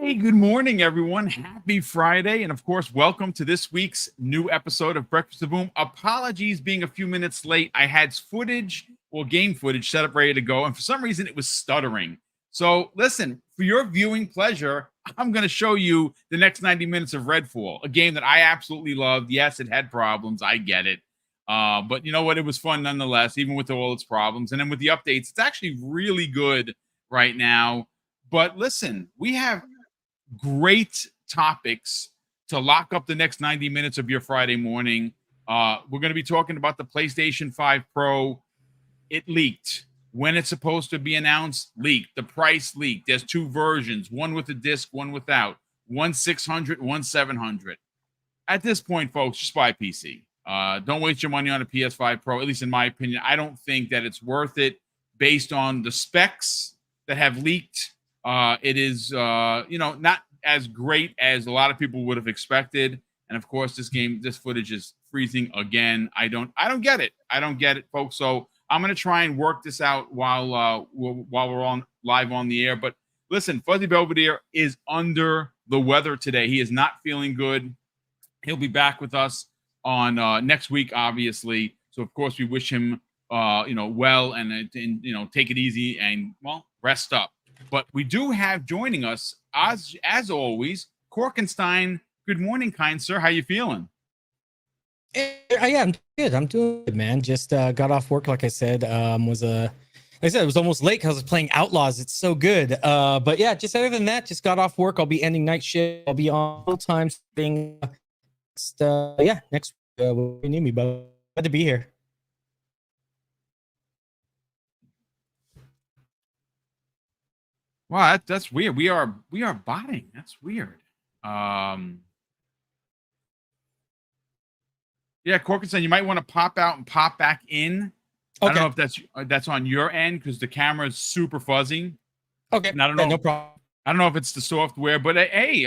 Hey, good morning, everyone. Happy Friday. And of course, welcome to this week's new episode of Breakfast of Boom. Apologies being a few minutes late. I had game footage set up ready to go. And for some reason, it was stuttering. So listen, for your viewing pleasure, I'm going to show you the next 90 minutes of Redfall, a game that I absolutely loved. Yes, it had problems. I get it. But you know what? It was fun nonetheless, even with all its problems. And then with the updates, it's actually really good right now. But listen, we have great topics to lock up the next 90 minutes of your Friday morning. We're going to be talking about the PlayStation 5 Pro. It leaked. When it's supposed to be announced, leaked. The price leaked. There's two versions, one with a disc, one without. One 600, one 700. At this point, folks, just buy a PC. Don't waste your money on a PS5 Pro, at least in my opinion. I don't think that it's worth it based on the specs that have leaked. It is, not as great as a lot of people would have expected. And of course, this footage is freezing again. I don't get it. I don't get it, folks. So I'm going to try and work this out while we're on live on the air. But listen, Fuzzy Belvedere is under the weather today. He is not feeling good. He'll be back with us on next week, obviously. So of course, we wish him, well and take it easy and rest up. But we do have joining us, as always, Korkenstein. Good morning, kind sir. How you feeling? Yeah, I'm good. I'm doing good, man. Just got off work, like I said. Like I said, it was almost late because I was playing Outlaws. It's so good. But yeah, just other than that, just got off work. I'll be ending night shift. I'll be on full time thing. Next week when you need me, but glad to be here. Wow, that's weird. We are botting. That's weird. Yeah, Corkinson, you might want to pop out and pop back in. Okay. I don't know if that's on your end because the camera is super fuzzy. Okay, and I don't know. No problem. I don't know if it's the software, but hey,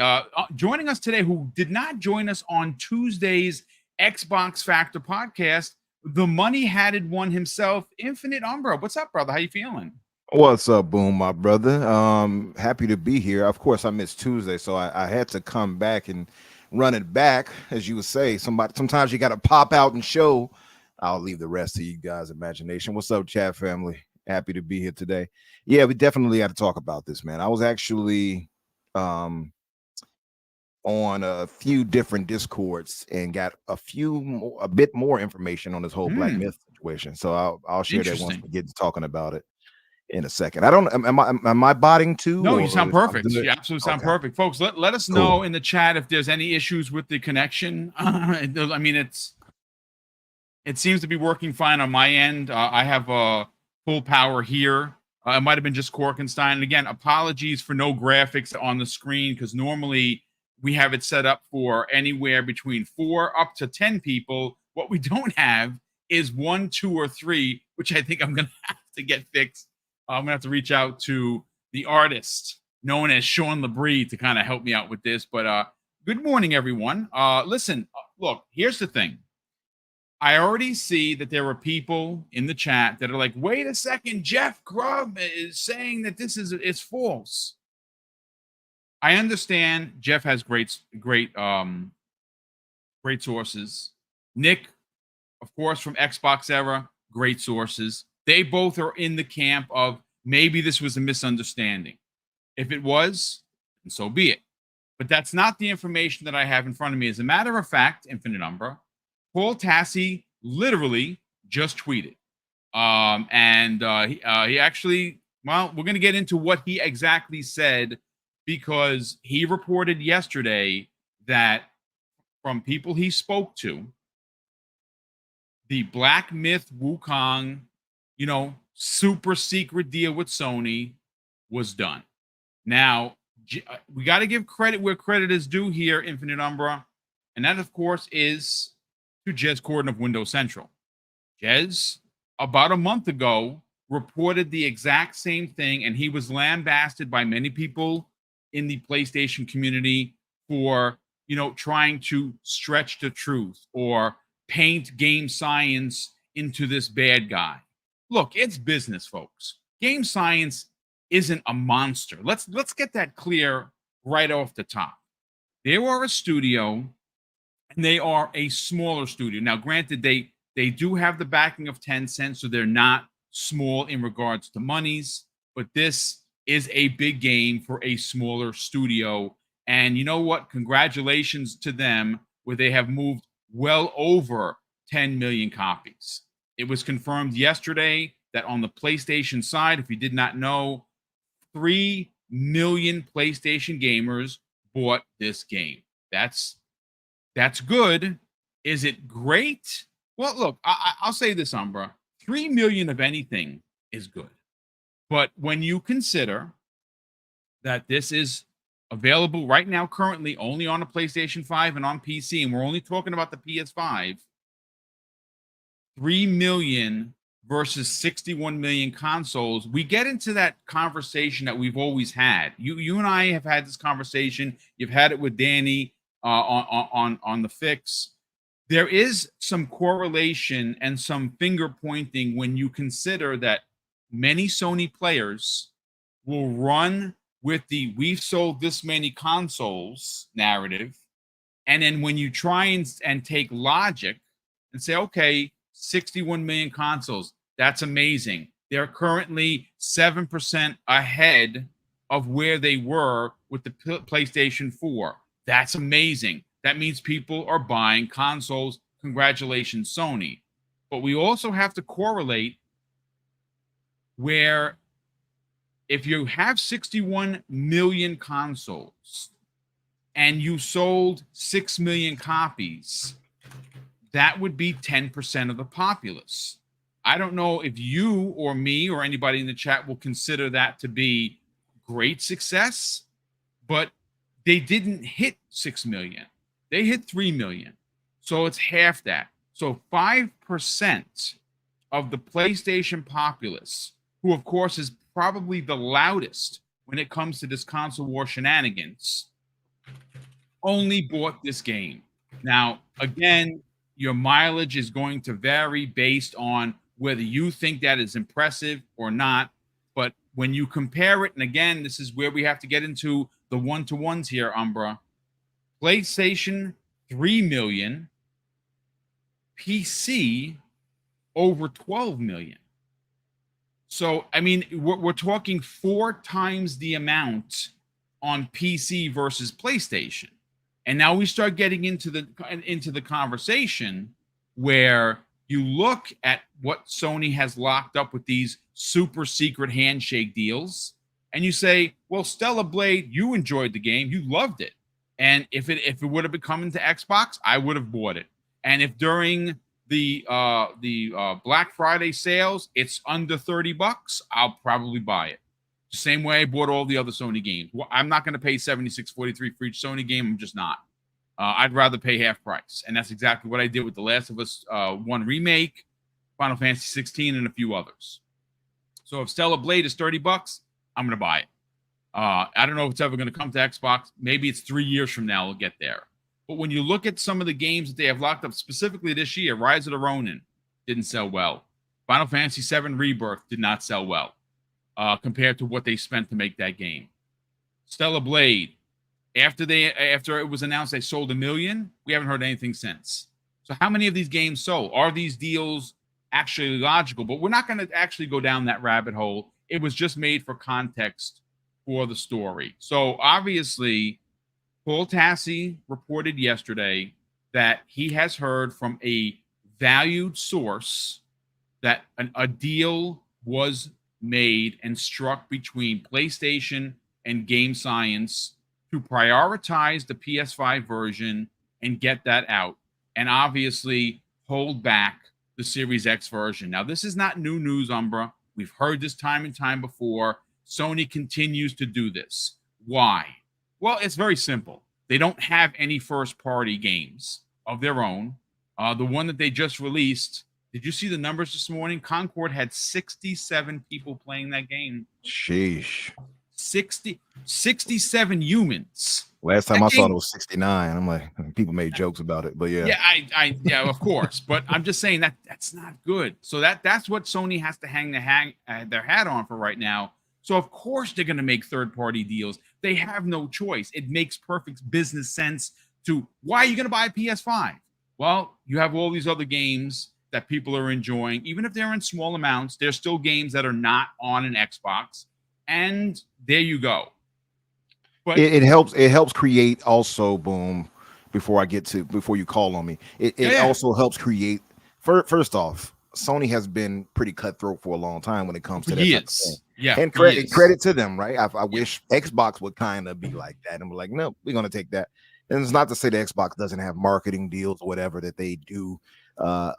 joining us today, who did not join us on Tuesday's Xbox Factor podcast, the money-hatted one himself, Infinite Umbra. What's up, brother? How you feeling? What's up, Boom, my brother? Happy to be here. Of course, I missed Tuesday, so I had to come back and run it back, as you would say. Sometimes you got to pop out and show. I'll leave the rest to you guys' imagination. What's up, chat family? Happy to be here today. Yeah, we definitely got to talk about this, man. I was actually on a few different Discords and got a bit more information on this whole Black Myth situation. So I'll share that once we get to talking about it in a second. I don't. Am I botting too? No, you sound perfect. You absolutely sound perfect, folks. Let us know in the chat if there's any issues with the connection. I mean, it seems to be working fine on my end. I have full power here. It might have been just Korkenstein. And again, apologies for no graphics on the screen because normally we have it set up for anywhere between 4 up to 10 people. What we don't have is 1, 2, or 3, which I think I'm going to have to get fixed. I'm gonna have to reach out to the artist known as Sean Labrie to kind of help me out with this. But good morning, everyone. Listen, look, here's the thing. I already see that there are people in the chat that are like, wait a second, Jeff Grubb is saying that this is false. I understand Jeff has great sources. Nick, of course, from Xbox Era, great sources. They both are in the camp of maybe this was a misunderstanding. If it was, then so be it. But that's not the information that I have in front of me. As a matter of fact, Infinite Umbra, Paul Tassi literally just tweeted. He actually, we're going to get into what he exactly said because he reported yesterday that from people he spoke to, the Black Myth Wukong, super secret deal with Sony was done. Now, we got to give credit where credit is due here, Infinite Umbra. And that, of course, is to Jez Corden of Windows Central. Jez, about a month ago, reported the exact same thing, and he was lambasted by many people in the PlayStation community for, trying to stretch the truth or paint game science into this bad guy. Look, it's business, folks. Game science isn't a monster. Let's get that clear right off the top. They are a studio, and they are a smaller studio. Now, granted, they do have the backing of Tencent, so they're not small in regards to monies, but this is a big game for a smaller studio. And you know what? Congratulations to them, where they have moved well over 10 million copies. It was confirmed yesterday that on the PlayStation side, if you did not know, 3 million PlayStation gamers bought this game. That's good. Is it great? Well, look, I'll say this, Umbra. 3 million of anything is good. But when you consider that this is available right now, currently only on a PlayStation 5 and on PC, and we're only talking about the PS5, 3 million versus 61 million consoles, we get into that conversation that we've always had. You and I have had this conversation. You've had it with Danny on the fix. There is some correlation and some finger pointing when you consider that many Sony players will run with the "we've sold this many consoles" narrative, and then when you try and take logic and say, okay, 61 million consoles, that's amazing. They're currently 7% ahead of where they were with the PlayStation 4. That's amazing. That means people are buying consoles. Congratulations, Sony. But we also have to correlate where if you have 61 million consoles and you sold 6 million copies, that would be 10% of the populace. I don't know if you or me or anybody in the chat will consider that to be great success, but they didn't hit 6 million. They hit 3 million. So it's half that. So 5% of the PlayStation populace, who of course is probably the loudest when it comes to this console war shenanigans, only bought this game. Now, again, your mileage is going to vary based on whether you think that is impressive or not. But when you compare it, and again, this is where we have to get into the one-to-ones here, Umbra. PlayStation, 3 million. PC, over 12 million. So, I mean, we're talking 4 times the amount on PC versus PlayStation. And now we start getting into the conversation where you look at what Sony has locked up with these super secret handshake deals, and you say, well, Stellar Blade, you enjoyed the game, you loved it. And if it would have been coming to Xbox, I would have bought it. And if during the Black Friday sales, it's under $30, I'll probably buy it. The same way I bought all the other Sony games. Well, I'm not going to pay $76.43 for each Sony game. I'm just not. I'd rather pay half price. And that's exactly what I did with The Last of Us 1 Remake, Final Fantasy 16, and a few others. So if Stellar Blade is $30, I'm going to buy it. I don't know if it's ever going to come to Xbox. Maybe it's 3 years from now we'll get there. But when you look at some of the games that they have locked up specifically this year, Rise of the Ronin didn't sell well. Final Fantasy VII Rebirth did not sell well compared to what they spent to make that game. Stellar Blade, after it was announced they sold 1 million, we haven't heard anything since. So how many of these games sold? Are these deals actually logical? But we're not going to actually go down that rabbit hole. It was just made for context for the story. So obviously, Paul Tassi reported yesterday that he has heard from a valued source that a deal was made and struck between PlayStation and Game Science to prioritize the PS5 version and get that out, and obviously hold back the Series X version. Now, this is not new news, Umbra. We've heard this time and time before. Sony continues to do this. Why? Well, it's very simple. They don't have any first-party games of their own. The one that they just released, did you see the numbers this morning? Concord had 67 people playing that game. Sheesh. 67 humans. Last time I saw it was 69. I'm like, people made jokes about it, but yeah. Yeah, yeah, of course. But I'm just saying that's not good. So that's what Sony has to hang their hat on for right now. So of course they're going to make third-party deals. They have no choice. It makes perfect business sense to why are you going to buy a PS5? Well, you have all these other games that people are enjoying. Even if they're in small amounts, there's still games that are not on an Xbox. And there you go. But it helps create also, Boom, before you call on me. It also helps create first off, Sony has been pretty cutthroat for a long time when it comes to that type of thing. Yeah, and credit to them, right? I wish Xbox would kind of be like that and be like, no, we're gonna take that. And it's not to say that Xbox doesn't have marketing deals or whatever that they do,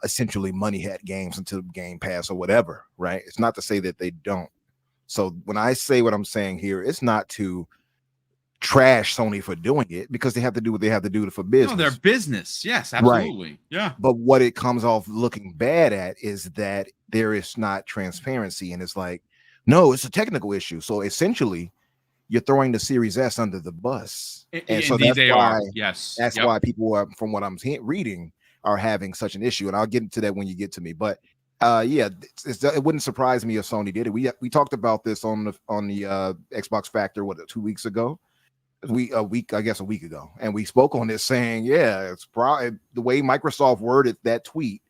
essentially money hat games into Game Pass or whatever, right? It's not to say that they don't. So when I say what I'm saying here, it's not to trash Sony for doing it, because they have to do what they have to do for business. No, their business. Yes, absolutely. Right. Yeah. But what it comes off looking bad at is that there is not transparency, and it's like, no, it's a technical issue. So essentially, you're throwing the Series S under the bus. And so that's why, yes, that's why people are, from what I'm reading, are having such an issue. And I'll get into that when you get to me. But it wouldn't surprise me if Sony did it. We talked about this on the Xbox Factor 2 weeks ago. A week ago, and we spoke on this, saying, it's probably the way Microsoft worded that tweet.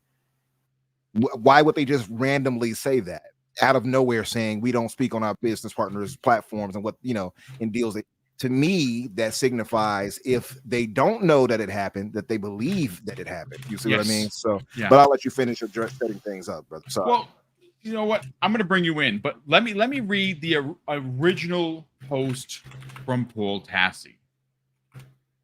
Why would they just randomly say that out of nowhere, saying we don't speak on our business partners' platforms and what, in deals? To me, that signifies if they don't know that it happened, that they believe that it happened. You see what I mean? So, but I'll let you finish setting things up, brother. Sorry. Well, you know what? I'm going to bring you in, but let me read the original post from Paul Tassi.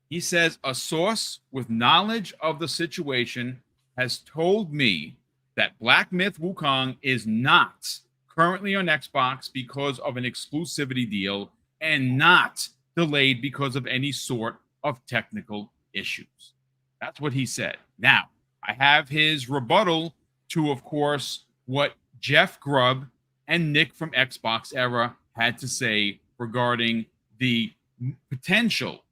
He says, a source with knowledge of the situation has told me that Black Myth Wukong is not currently on Xbox because of an exclusivity deal and not delayed because of any sort of technical issues. That's what he said. Now, I have his rebuttal to, of course, what Jeff Grubb and Nick from Xbox Era had to say regarding the potential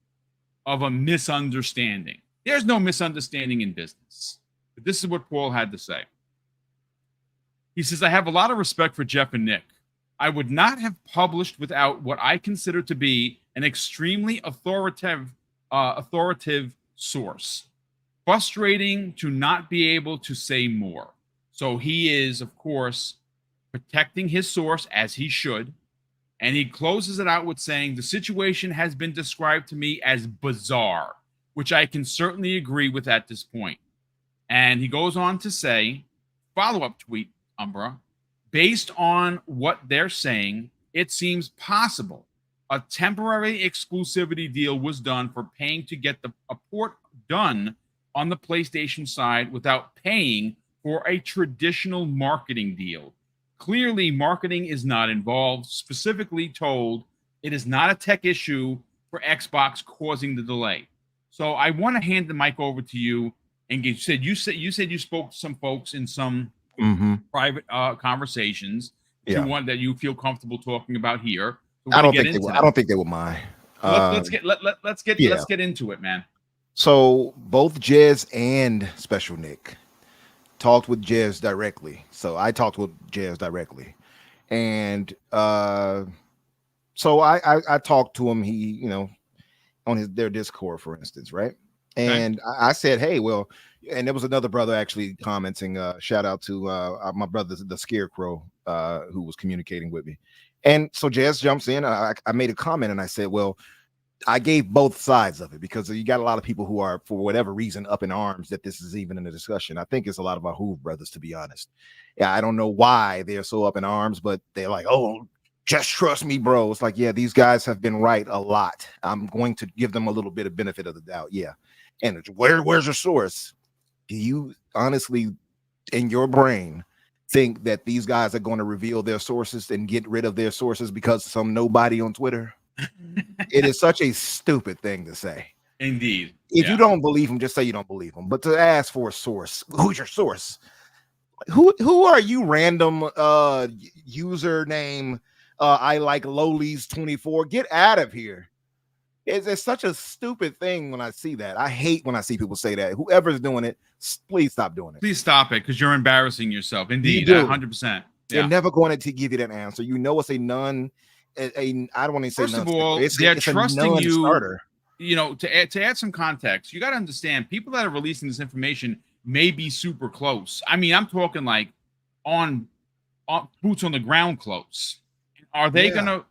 of a misunderstanding. There's no misunderstanding in business. But this is what Paul had to say. He says, I have a lot of respect for Jeff and Nick. I would not have published without what I consider to be an extremely authoritative source. Frustrating to not be able to say more. So he is, of course, protecting his source, as he should. And he closes it out with saying, the situation has been described to me as bizarre, which I can certainly agree with at this point. And he goes on to say, follow-up tweet, Umbra, based on what they're saying, it seems possible a temporary exclusivity deal was done for paying to get a port done on the PlayStation side without paying for a traditional marketing deal. Clearly, marketing is not involved. Specifically told, it is not a tech issue for Xbox causing the delay. So I want to hand the mic over to you. And you said you spoke to some folks in some private conversations. One that you feel comfortable talking about here. So I don't think they would mind. Let's get into it, man. So both Jez and Special Nick talked with Jez directly. So I talked with Jez directly. And so I talked to him, on their Discord, for instance, right? And I said, hey, well, and there was another brother actually commenting, shout out to my brother, the Scarecrow, who was communicating with me. And so Jez jumps in. I made a comment and I said, well, I gave both sides of it, because you got a lot of people who are, for whatever reason, up in arms that this is even in a discussion. I think it's a lot of our Hoove brothers, to be honest. Yeah, I don't know why they're so up in arms, but they're like, oh, just trust me, bro. It's like, yeah, these guys have been right a lot. I'm going to give them a little bit of benefit of the doubt. Yeah. And where's your source? Do you honestly, in your brain, think that these guys are going to reveal their sources and get rid of their sources because some nobody on Twitter? It is such a stupid thing to say. Indeed. If you don't believe them, just say you don't believe them. But to ask for a source, who's your source? Who are you, random username? I like Lolies 24. Get out of here. It's such a stupid thing when I see that. I hate when I see people say that. Whoever's doing it, please stop doing it. Please stop it, because you're embarrassing yourself. Indeed, 100%. They're Yeah. never going to give you that answer. You know, it's a non. I don't want to say First of non-starter. all, It's they're a trusting you. non-starter. You know, to add some context, you got to understand people that are releasing this information may be super close. I mean, I'm talking like on boots on the ground close. Are they gonna?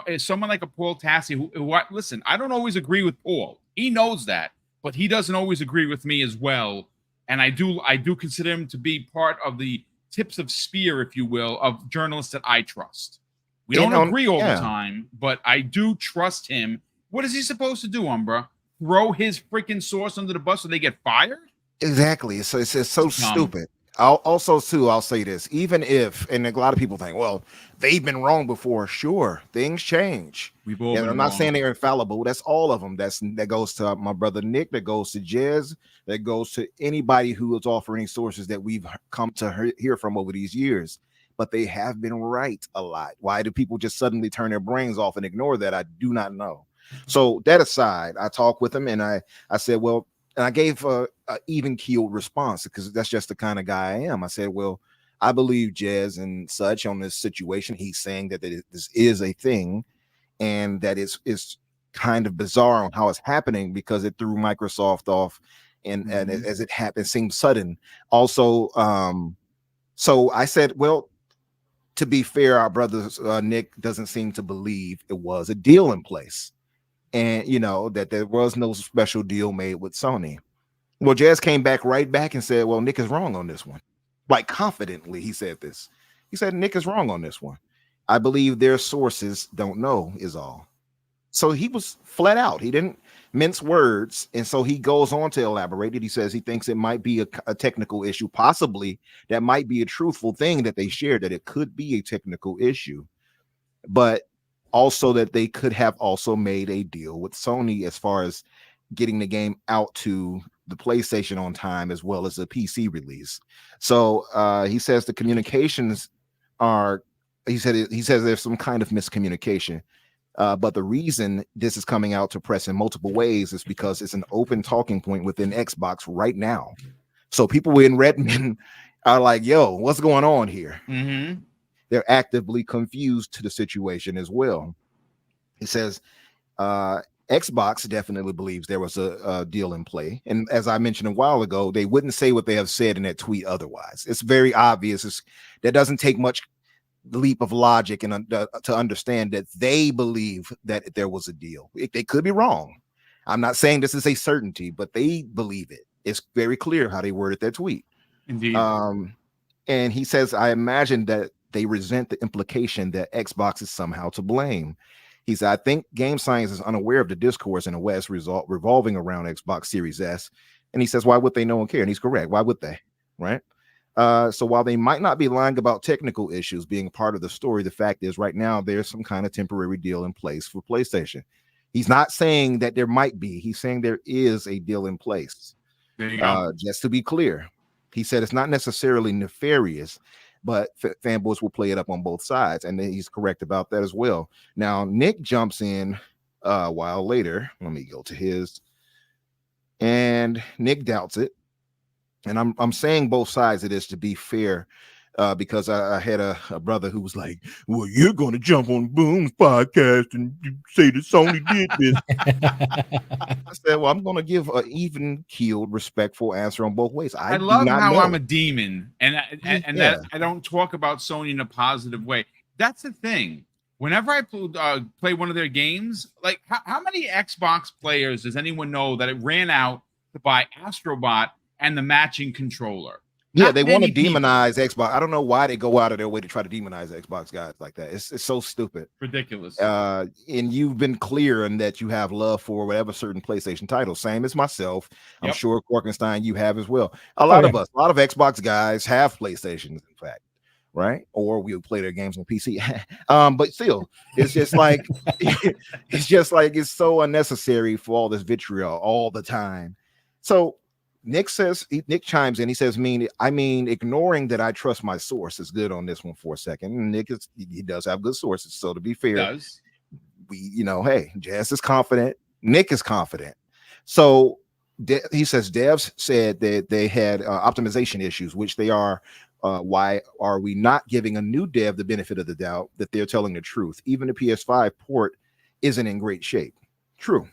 Is someone like a Paul Tassi who listen? I don't always agree with Paul. He knows that, but he doesn't always agree with me as well. And I do consider him to be part of the tips of spear, if you will, of journalists that I trust. We don't agree all the time, but I do trust him. What is he supposed to do, Umbra? Throw his freaking source under the bus so they get fired? Exactly. So it's so stupid. I'll say this. Even if, and a lot of people think, well, they've been wrong before. Sure, things change. We've all been I'm not wrong. saying they're infallible. That's all of them. That goes to my brother Nick. That goes to Jez. That goes to anybody who is offering sources that we've come to hear from over these years. But they have been right a lot. Why do people just suddenly turn their brains off and ignore that? I do not know. So that aside, I talked with him and I said, well, and I gave a even keeled response because that's just the kind of guy I am. I said, well, I believe Jez and such on this situation. He's saying that this is a thing and that it's kind of bizarre on how it's happening because it threw Microsoft off and as it happened, seemed sudden. Also, so I said, well, to be fair, our brother Nick doesn't seem to believe it was a deal in place. And you know that there was no special deal made with Sony. Well, Jazz came right back and said, well, Nick is wrong on this one. Like confidently, he said this. He said, Nick is wrong on this one. I believe their sources don't know is all. So he was flat out. He didn't mince words. And so he goes on to elaborate it. He says he thinks it might be a technical issue. Possibly that might be a truthful thing that they shared, that it could be a technical issue. But also that they could have also made a deal with Sony as far as getting the game out to the PlayStation on time as well as a PC release. So he says the communications he says there's some kind of miscommunication. But the reason this is coming out to press in multiple ways is because it's an open talking point within Xbox right now. So people in Redmond are like, yo, what's going on here? Mm-hmm. They're actively confused to the situation as well. He says Xbox definitely believes there was a deal in play. And as I mentioned a while ago, they wouldn't say what they have said in that tweet otherwise. It's very obvious. That doesn't take much leap of logic and to understand that they believe that there was a deal. They could be wrong. I'm not saying this is a certainty, but they believe it. It's very clear how they worded that tweet. Indeed. And he says, I imagine that they resent the implication that Xbox is somehow to blame. He said, I think Game Science is unaware of the discourse in the West revolving around Xbox Series S. And he says, why would they know and care? And he's correct. Why would they? Right? So while they might not be lying about technical issues being part of the story, the fact is right now there's some kind of temporary deal in place for PlayStation. He's not saying that there might be. He's saying there is a deal in place. There you go. Just to be clear, he said it's not necessarily nefarious, but fanboys will play it up on both sides. And he's correct about that as well. Now, Nick jumps in a while later. Let me go to his. And Nick doubts it. And I'm saying both sides of this to be fair, because I had a brother who was like, well, you're going to jump on Boom's podcast and say that Sony did this. I said, well, I'm going to give an even-keeled, respectful answer on both ways. I love how know. I'm a demon and that I don't talk about Sony in a positive way. That's the thing. Whenever I play one of their games, like how many Xbox players does anyone know that it ran out to buy Astrobot and the matching controller? Yeah, they want to demonize Xbox. I don't know why they go out of their way to try to demonize Xbox guys like that. It's so stupid. Ridiculous. And you've been clear in that you have love for whatever certain PlayStation titles. Same as myself. I'm sure Korkenstein, you have as well. A lot of Xbox guys have PlayStations, in fact. Right? Or we'll play their games on PC. But still, it's just like it's so unnecessary for all this vitriol all the time. So Nick chimes in. He says, I mean, ignoring that I trust my source is good on this one for a second. He does have good sources. So to be fair, hey, Jazz is confident. Nick is confident. So he says devs said that they had optimization issues, which they are Why are we not giving a new dev the benefit of the doubt that they're telling the truth? Even the PS5 port isn't in great shape. True.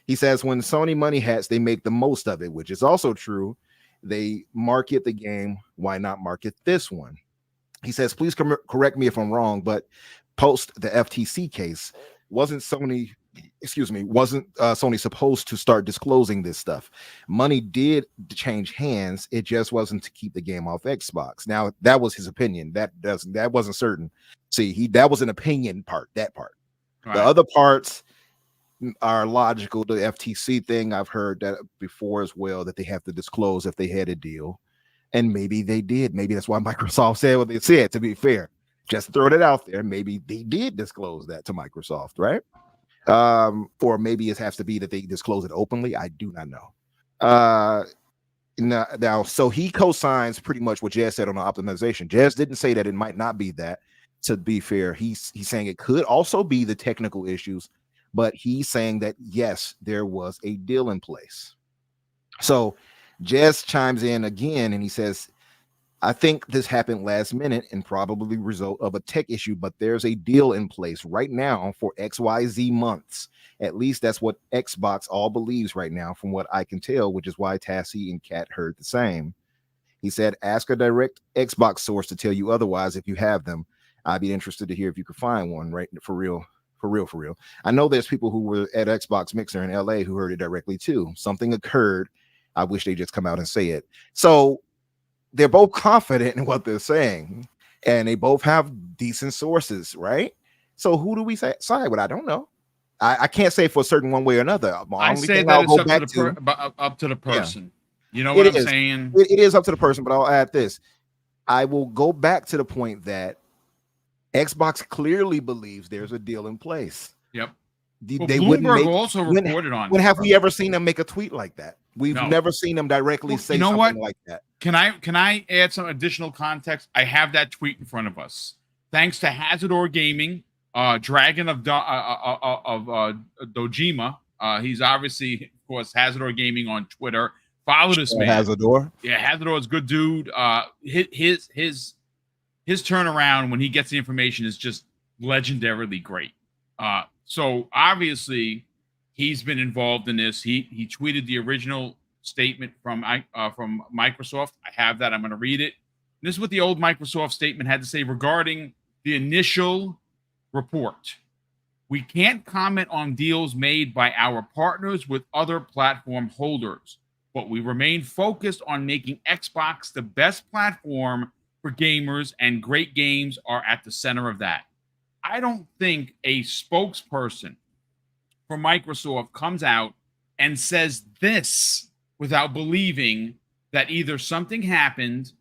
He says when Sony money hats, they make the most of it, which is also true. They market the game. Why not market this one? He says, please correct me if I'm wrong, but post the FTC case, wasn't Sony supposed to start disclosing this stuff? Money did change hands. It just wasn't to keep the game off Xbox. Now, that was his opinion. That wasn't certain. See, that was an opinion part, that part. Right. The other parts are logical. The FTC thing, I've heard that before as well, that they have to disclose if they had a deal. And maybe they did. Maybe that's why Microsoft said what they said, to be fair. Just throwing it out there. Maybe they did disclose that to Microsoft, right? Or maybe it has to be that they disclose it openly. I do not know. Now, so he co-signs pretty much what Jazz said on the optimization. Jazz didn't say that it might not be that. To be fair, he's saying it could also be the technical issues, but he's saying that, yes, there was a deal in place. So Jazz chimes in again and he says, I think this happened last minute and probably result of a tech issue, but there's a deal in place right now for XYZ months. At least that's what Xbox all believes right now, from what I can tell, which is why Tassie and Kat heard the same. He said, ask a direct Xbox source to tell you otherwise if you have them. I'd be interested to hear if you could find one, right? For real. I know there's people who were at Xbox Mixer in LA who heard it directly too. Something occurred. I wish they just come out and say it. So they're both confident in what they're saying, and they both have decent sources, right? So who do we side with? I don't know. I can't say for a certain one way or another. I say that it's up to the person. Yeah. You know what I'm saying? It is up to the person, but I'll add this. I will go back to the point that Xbox clearly believes there's a deal in place. Yep. They Bloomberg also reported on. When have we ever seen them make a tweet like that? We've never seen them directly say something like that. Can I add some additional context? I have that tweet in front of us. Thanks to Hazardor Gaming, Dragon of Dojima. He's obviously, of course, Hazardor Gaming on Twitter. Follow this man. Hazardor. Yeah, Hazardor is a good dude. His turnaround when he gets the information is just legendarily great. So obviously he's been involved in this. He tweeted the original statement from Microsoft. I have that. I'm going to read it. And this is what the old Microsoft statement had to say regarding the initial report. We can't comment on deals made by our partners with other platform holders, but we remain focused on making Xbox the best platform for gamers, and great games are at the center of that. I don't think a spokesperson for Microsoft comes out and says this without believing that either something happened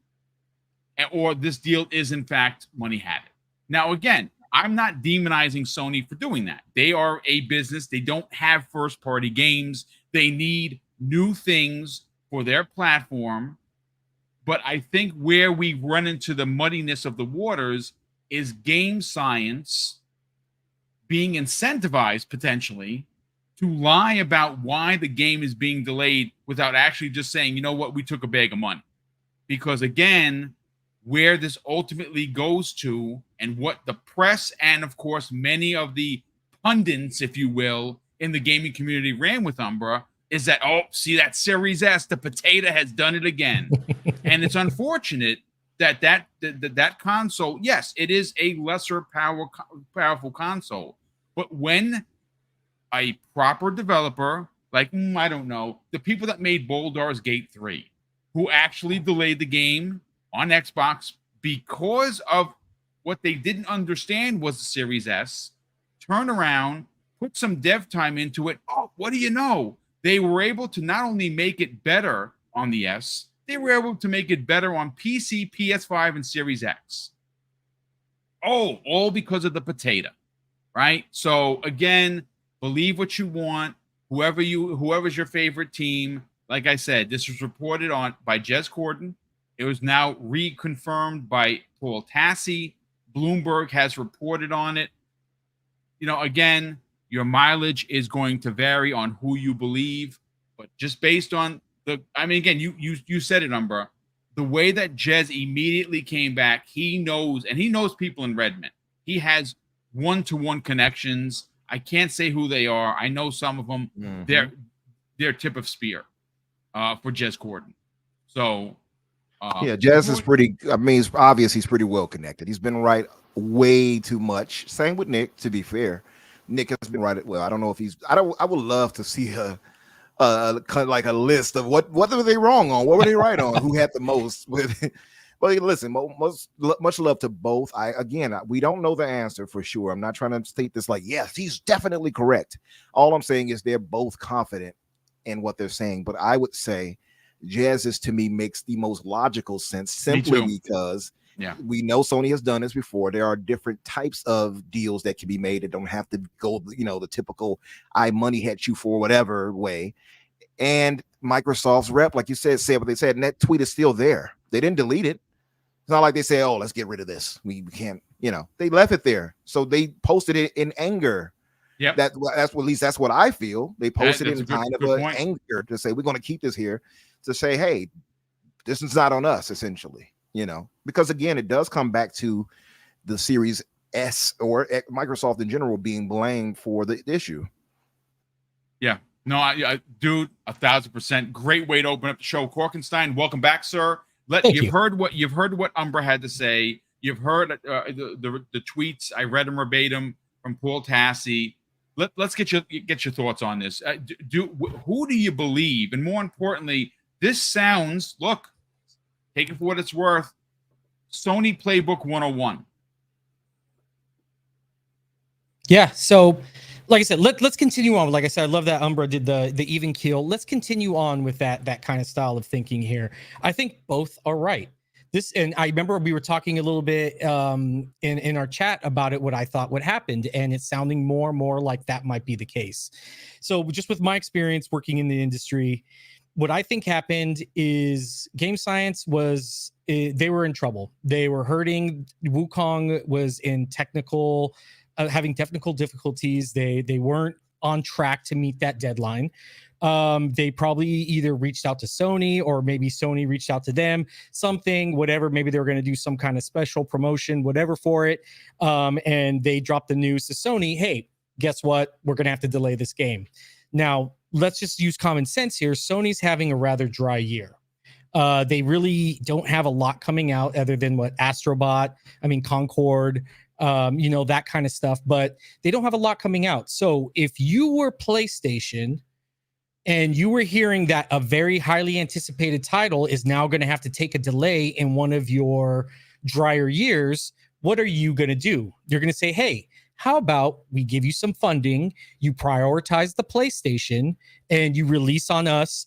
or this deal is in fact money had it. Now, again, I'm not demonizing Sony for doing that. They are a business. They don't have first-party games. They need new things for their platform. But I think where we run into the muddiness of the waters is game science being incentivized potentially to lie about why the game is being delayed without actually just saying, you know what, we took a bag of money. Because again, where this ultimately goes to, and what the press and of course many of the pundits, if you will, in the gaming community ran with Umbra, is that, oh, see that Series S, the potato has done it again. And it's unfortunate that console, yes, it is a lesser powerful console. But when a proper developer, like, I don't know, the people that made Baldur's Gate 3, who actually delayed the game on Xbox because of what they didn't understand was the Series S, turn around, put some dev time into it. Oh, what do you know? They were able to not only make it better on the S, they were able to make it better on PC, PS5, and Series X. Oh, all because of the potato, right? So again, believe what you want. Whoever's your favorite team. Like I said, this was reported on by Jez Corden. It was now reconfirmed by Paul Tassi. Bloomberg has reported on it. You know, again, your mileage is going to vary on who you believe, but just based on again, you said it, Umbra. the way that Jez immediately came back, he knows people in Redmond. He has one-to-one connections. I can't say who they are. I know some of them. Mhm. They're tip of spear for Jez Corden. So yeah, Jez is pretty. I mean, it's obvious he's pretty well connected. He's been right way too much. Same with Nick. To be fair, Nick has been right. Well, I don't know if he's. I would love to see like a list of what were they wrong on, what were they right on, who had the most. But listen, much love to both. We don't know the answer for sure. I'm not trying to state this like, yes, he's definitely correct. All I'm saying is they're both confident in what they're saying. But I would say Jazz to me makes the most logical sense simply because we know Sony has done this before. There are different types of deals that can be made that don't have to go, the typical I money hit you for whatever way. And Microsoft's rep, like you said what they said, and that tweet is still there. They didn't delete it. It's not like they say, oh, let's get rid of this. We can't, they left it there. So they posted it in anger. Yeah, that's at least that's what I feel. They posted it in kind of an anger to say we're going to keep this here, to say, hey, this is not on us, essentially, because again, it does come back to the Series S or Microsoft in general being blamed for the issue. Yeah, no, I dude, 1,000%. Great way to open up the show. Korkenstein, welcome back, sir. You've heard what Umbra had to say. You've heard the tweets. I read them verbatim from Paul Tassi. Let's get your thoughts on this. Who do you believe? And more importantly, this sounds, look, take it for what it's worth, Sony Playbook 101. Yeah, so like I said, let's continue on. Like I said, I love that Umbra did the even keel. Let's continue on with that kind of style of thinking here. I think both are right. And I remember we were talking a little bit in our chat about it, what I thought would happen, and it's sounding more and more like that might be the case. So just with my experience working in the industry, what I think happened is Game Science they were in trouble. They were hurting. Wukong was in having technical difficulties. They weren't on track to meet that deadline. They probably either reached out to Sony or maybe Sony reached out to them, whatever. Maybe they were going to do some kind of special promotion, whatever for it. And they dropped the news to Sony, hey, guess what? We're going to have to delay this game. Now, let's just use common sense here. Sony's having a rather dry year. They really don't have a lot coming out other than Concord, that kind of stuff, but they don't have a lot coming out. So if you were PlayStation and you were hearing that a very highly anticipated title is now going to have to take a delay in one of your drier years, what are you going to do? You're going to say, hey, how about we give you some funding, you prioritize the PlayStation, and you release on us,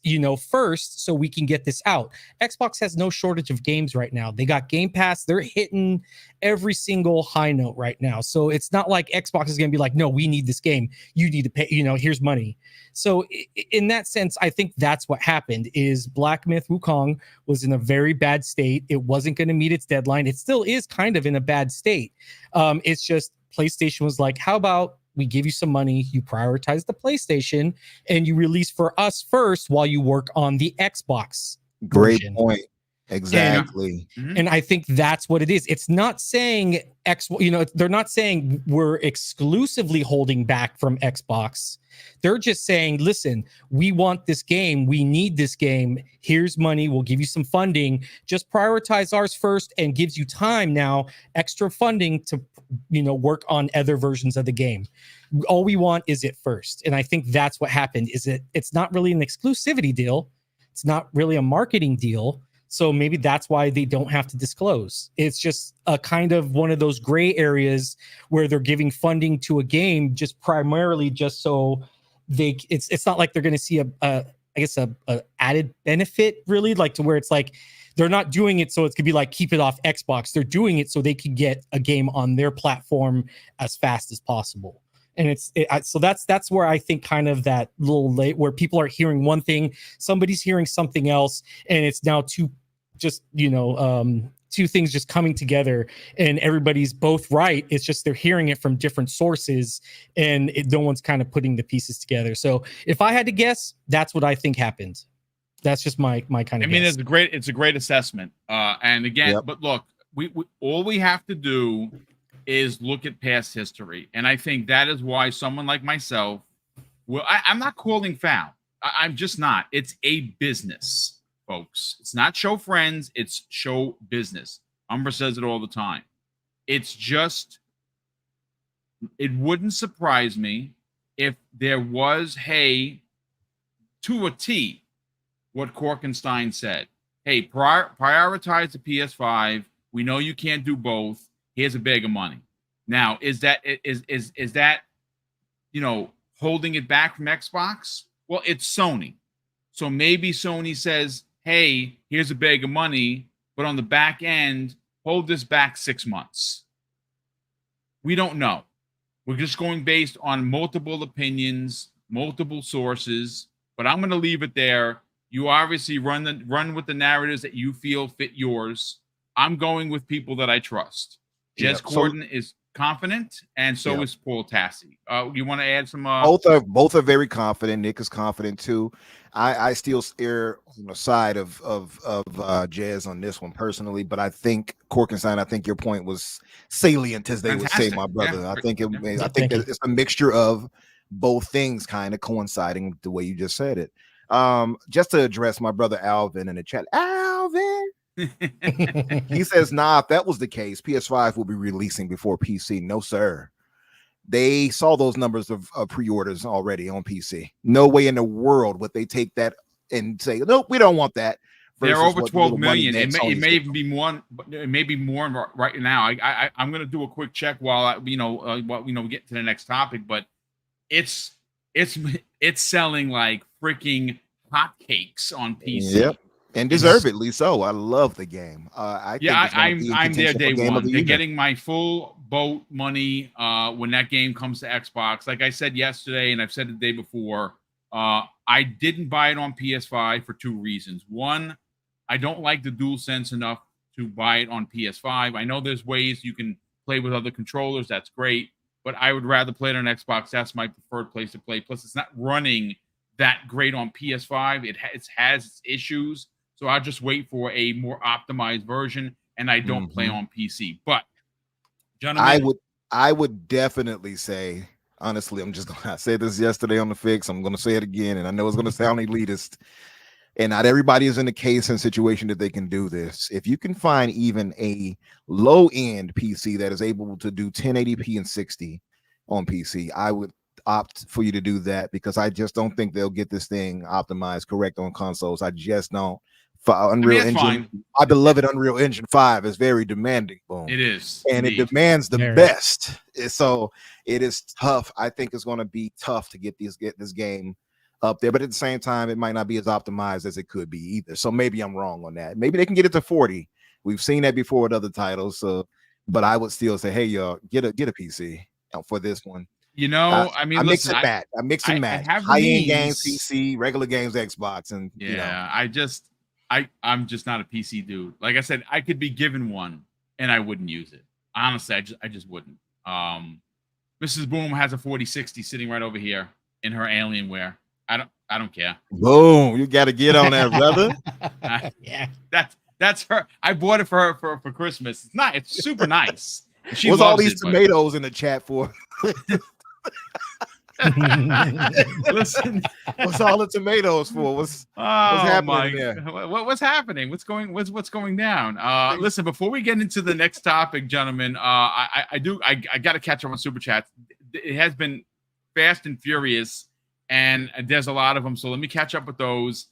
first, so we can get this out. Xbox has no shortage of games right now. They got Game Pass. They're hitting every single high note right now. So it's not like Xbox is going to be like, no, we need this game. You need to pay, here's money. So in that sense, I think that's what happened is Black Myth Wukong was in a very bad state. It wasn't going to meet its deadline. It still is kind of in a bad state. It's just PlayStation was like, how about we give you some money, you prioritize the PlayStation, and you release for us first while you work on the Xbox version. Great point. Exactly. And I think that's what it is. It's not saying they're not saying we're exclusively holding back from Xbox. They're just saying, listen, we want this game. We need this game. Here's money. We'll give you some funding. Just prioritize ours first and gives you time now, extra funding to, work on other versions of the game. All we want is it first. And I think that's what happened is it's not really an exclusivity deal. It's not really a marketing deal. So maybe that's why they don't have to disclose. It's just a kind of one of those gray areas where they're giving funding to a game just primarily just so it's not like they're going to see a added benefit really, like to where it's like they're not doing it so it's could be like keep it off Xbox. They're doing it so they could get a game on their platform as fast as possible. And so that's where I think kind of that little late where people are hearing one thing, somebody's hearing something else, and it's now two things just coming together, and everybody's both right. It's just they're hearing it from different sources, and no one's kind of putting the pieces together. So if I had to guess, that's what I think happened. That's just my kind of I mean, guess. it's a great assessment. And again, but look, we all we have to do is look at past history, and I think that is why someone like myself, well, I'm not calling foul. I'm just not. It's a business, folks. It's not show friends. It's show business. Umber says it all the time. It's just, it wouldn't surprise me if there was, hey, to a T, what Korkenstein said. Hey, prioritize the PS5. We know you can't do both. Here's a bag of money. Now, is that holding it back from Xbox? Well, it's Sony. So maybe Sony says, hey, here's a bag of money, but on the back end, hold this back 6 months. We don't know. We're just going based on multiple opinions, multiple sources, but I'm going to leave it there. You obviously run with the narratives that you feel fit yours. I'm going with people that I trust. Jez Corden is confident, and so is Paul Tassi. You want to add some? Both are very confident. Nick is confident too. I still err on the side of Jez on this one personally, but I think Korkenstein, I think your point was salient, as they would say, my brother. Yeah. I think it's a mixture of both things kind of coinciding the way you just said it. Just to address my brother Alvin in the chat, Alvin. He says, nah, if that was the case, PS5 will be releasing before PC. No, sir. They saw those numbers of pre-orders already on PC. No way in the world would they take that and say, nope, we don't want that. They're over 12 million. It may even be more. It may be more right now. I'm going to do a quick check while we get to the next topic. But it's selling like freaking hotcakes on PC. Yep. And deservedly so. I love the game. I'm there day one. They're getting my full boat money when that game comes to Xbox. Like I said yesterday, and I've said the day before, I didn't buy it on PS5 for two reasons. One, I don't like the DualSense enough to buy it on PS5. I know there's ways you can play with other controllers. That's great. But I would rather play it on Xbox. That's my preferred place to play. Plus, it's not running that great on PS5. It has its issues. So I'll just wait for a more optimized version, and I don't play on PC. But, gentlemen, I would definitely say, honestly, I said this yesterday on the fix. I'm going to say it again, and I know it's going to sound elitist. And not everybody is in the case and situation that they can do this. If you can find even a low-end PC that is able to do 1080p and 60 on PC, I would opt for you to do that, because I just don't think they'll get this thing optimized correct on consoles. I just don't. Unreal Engine, fine. My beloved Unreal Engine 5 is very demanding. Boom. It is, and it demands the best. So it is tough. I think it's going to be tough to get this game up there, but at the same time, it might not be as optimized as it could be either. So maybe I'm wrong on that. Maybe they can get it to 40. We've seen that before with other titles. So, but I would still say, hey, y'all, get a PC for this one. I mean, listen, I mix and match. High-end games, PC, regular games, Xbox, and I'm just not a PC dude. Like I said, I could be given one and I wouldn't use it. Honestly, I just wouldn't. Mrs. Boom has a 4060 sitting right over here in her Alienware. I don't care. Boom, you got to get on that, brother. Yeah, that's her. I bought it for her for Christmas. It's super nice. She What's all these tomatoes in the chat for? Listen, what's all the tomatoes for? What's happening there? What's happening? What's going down? Listen, before we get into the next topic, gentlemen, I got to catch up on super chats. It has been fast and furious, and there's a lot of them. So let me catch up with those.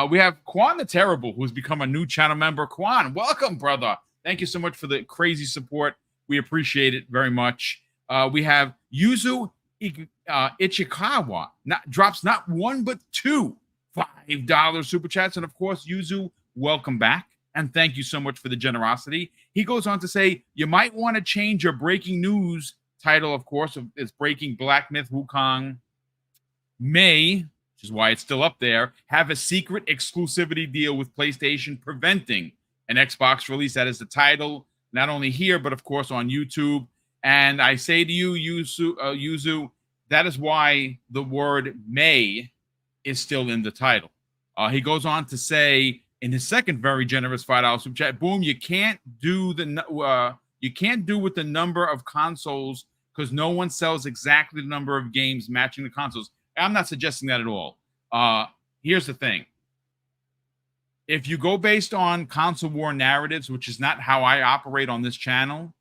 We have Quan the Terrible, who's become a new channel member. Quan, welcome, brother. Thank you so much for the crazy support. We appreciate it very much. We have Yuzu Ichikawa drops not one but two $5 super chats, and of course, Yuzu, welcome back and thank you so much for the generosity. He goes on to say, you might want to change your breaking news title. Of course, it's breaking. Black Myth Wukong may, which is why it's still up there, have a secret exclusivity deal with PlayStation preventing an Xbox release. That is the title, not only here but of course on YouTube. And I say to you, Yuzu, that is why the word may is still in the title. He goes on to say in his second very generous $5 super chat, Boom, you can't do with the number of consoles because no one sells exactly the number of games matching the consoles. I'm not suggesting that at all. Here's the thing. If you go based on console war narratives, which is not how I operate on this channel,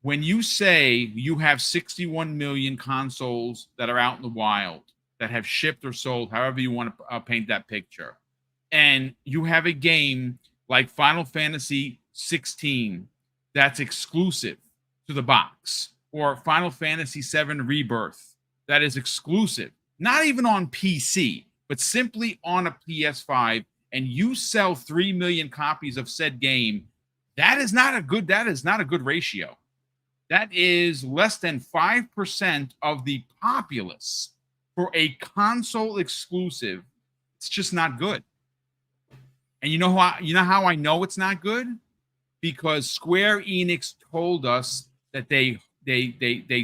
when you say you have 61 million consoles that are out in the wild, that have shipped or sold, however you want to paint that picture, and you have a game like Final Fantasy 16 that's exclusive to the box, or Final Fantasy 7 Rebirth that is exclusive, not even on PC, but simply on a PS5, and you sell 3 million copies of said game, that is not a good ratio. That is less than 5% of the populace for a console exclusive. It's just not good. And you know how I know it's not good? Because Square Enix told us that they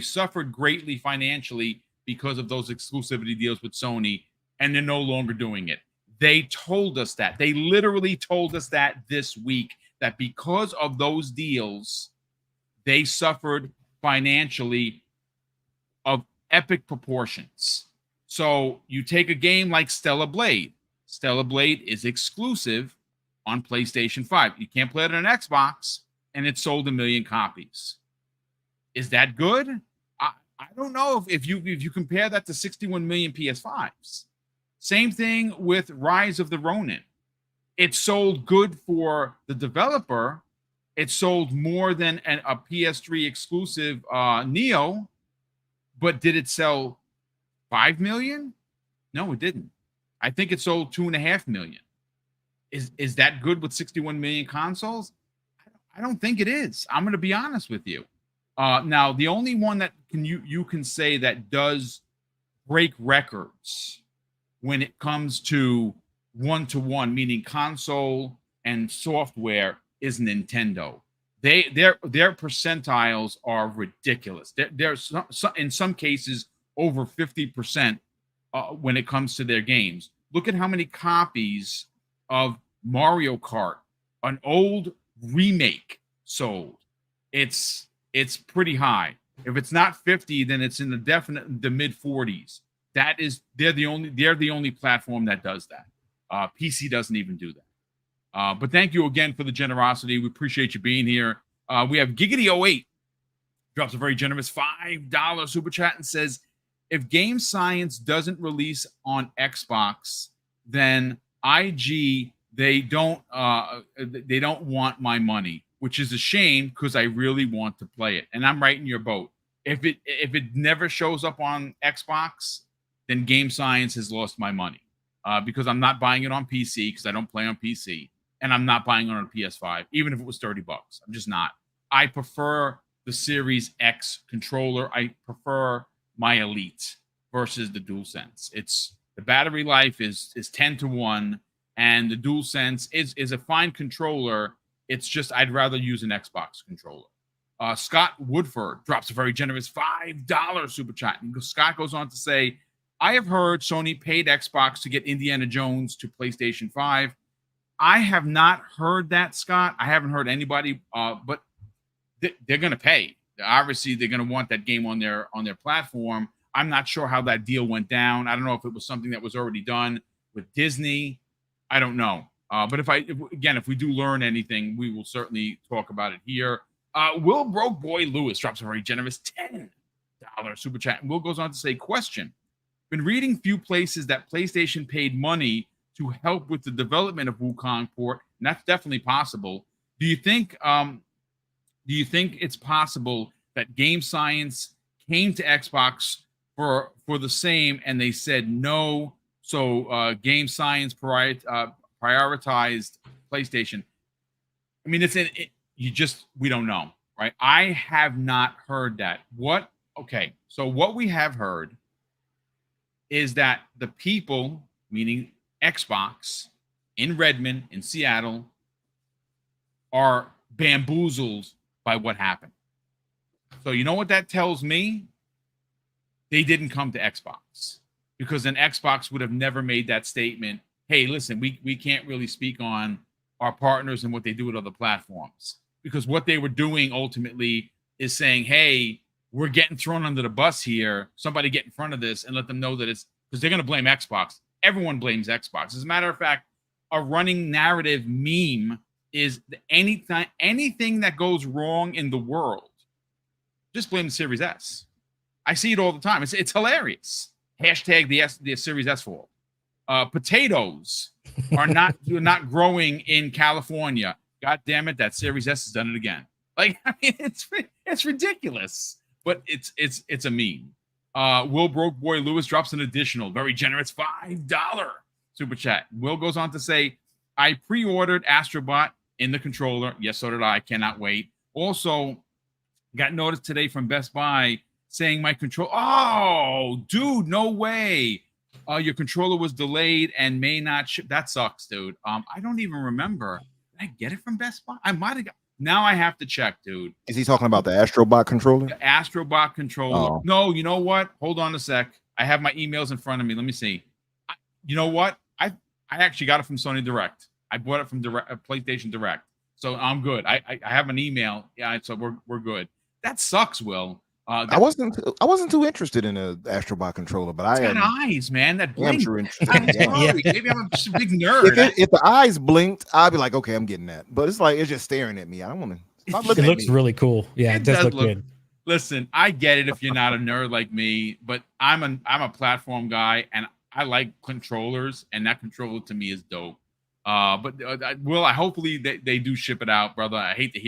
suffered greatly financially because of those exclusivity deals with Sony, and they're no longer doing it. They told us that. They literally told us that this week, that because of those deals, they suffered financially of epic proportions. So you take a game like Stellar Blade. Stellar Blade is exclusive on PlayStation 5. You can't play it on an Xbox, and it sold 1 million copies. Is that good? I don't know if you compare that to 61 million PS5s. Same thing with Rise of the Ronin. It sold good for the developer. It sold more than a PS3 exclusive Neo, but did it sell 5 million? No, it didn't. I think it sold 2.5 million. Is that good with 61 million consoles? I don't think it is. I'm going to be honest with you. Now, the only one that you can say that does break records when it comes to one-to-one, meaning console and software, is Nintendo. Their percentiles are ridiculous. There's in some cases over 50% when it comes to their games. Look at how many copies of Mario Kart, an old remake, sold. It's pretty high. If it's not 50, then it's in the mid 40s. They're the only platform that does that. PC doesn't even do that. But thank you again for the generosity. We appreciate you being here. We have Giggity08 drops a very generous $5 super chat and says, if Game Science doesn't release on Xbox, then IG they don't want my money, which is a shame because I really want to play it. And I'm right in your boat. If it never shows up on Xbox, then Game Science has lost my money because I'm not buying it on PC because I don't play on PC, and I'm not buying it on a PS5, even if it was $30. I'm just not. I prefer the Series X controller. I prefer my Elite versus the DualSense. It's the battery life is 10-1, and the DualSense is a fine controller. It's just I'd rather use an Xbox controller. Scott Woodford drops a very generous $5 super chat. And Scott goes on to say, I have heard Sony paid Xbox to get Indiana Jones to PlayStation 5. I have not heard that, Scott. I haven't heard anybody, but they're going to pay. Obviously, they're going to want that game on their platform. I'm not sure how that deal went down. I don't know if it was something that was already done with Disney. I don't know. But if we do learn anything, we will certainly talk about it here. Will Broke Boy Lewis drops a very generous $10 super chat. And Will goes on to say, question. Been reading few places that PlayStation paid money to help with the development of Wukong port, and that's definitely possible. Do you think it's possible that Game Science came to Xbox for the same and they said no, so Game Science prioritized PlayStation? I mean, we don't know, right? I have not heard that. So what we have heard is that the people, meaning Xbox, in Redmond, in Seattle, are bamboozled by what happened. So you know what that tells me? They didn't come to Xbox. because then Xbox would have never made that statement. Hey, listen, we can't really speak on our partners and what they do with other platforms, because what they were doing ultimately is saying, hey, we're getting thrown under the bus here. Somebody get in front of this and let them know that it's because they're going to blame Xbox. Everyone blames Xbox. As a matter of fact, a running narrative meme is anything that goes wrong in the world, just blame the Series S. I see it all the time. It's hilarious. Hashtag the Series S fault. Potatoes are not growing in California. God damn it, that Series S has done it again. Like, I mean, it's ridiculous, but it's a meme. Will Broke Boy Lewis drops an additional very generous $5 super chat. Will goes on to say, I pre-ordered Astrobot in the controller. Yes, so did I. Cannot wait. Also, got notice today from Best Buy saying my control. Oh, dude, no way. Your controller was delayed and may not ship. That sucks, dude. I don't even remember. Did I get it from Best Buy? I might have got. Now I have to check, dude. Is he talking about the Astrobot controller? The Astrobot controller. Oh. No, you know what? Hold on a sec. I have my emails in front of me. Let me see. You know what? I actually got it from Sony Direct. I bought it from PlayStation Direct, so I'm good. I have an email. Yeah, so we're good. That sucks, Will. I wasn't too interested in a Astrobot controller, but I got eyes, man. That blink. Yeah. Maybe I'm just a big nerd. If the eyes blinked, I'd be like, okay, I'm getting that. But it's like it's just staring at me. I don't want to. It looks really cool. Yeah, it does look good. Listen, I get it if you're not a nerd like me, but I'm a platform guy and I like controllers, and that controller to me is dope. But Will, hopefully they do ship it out, brother. I hate to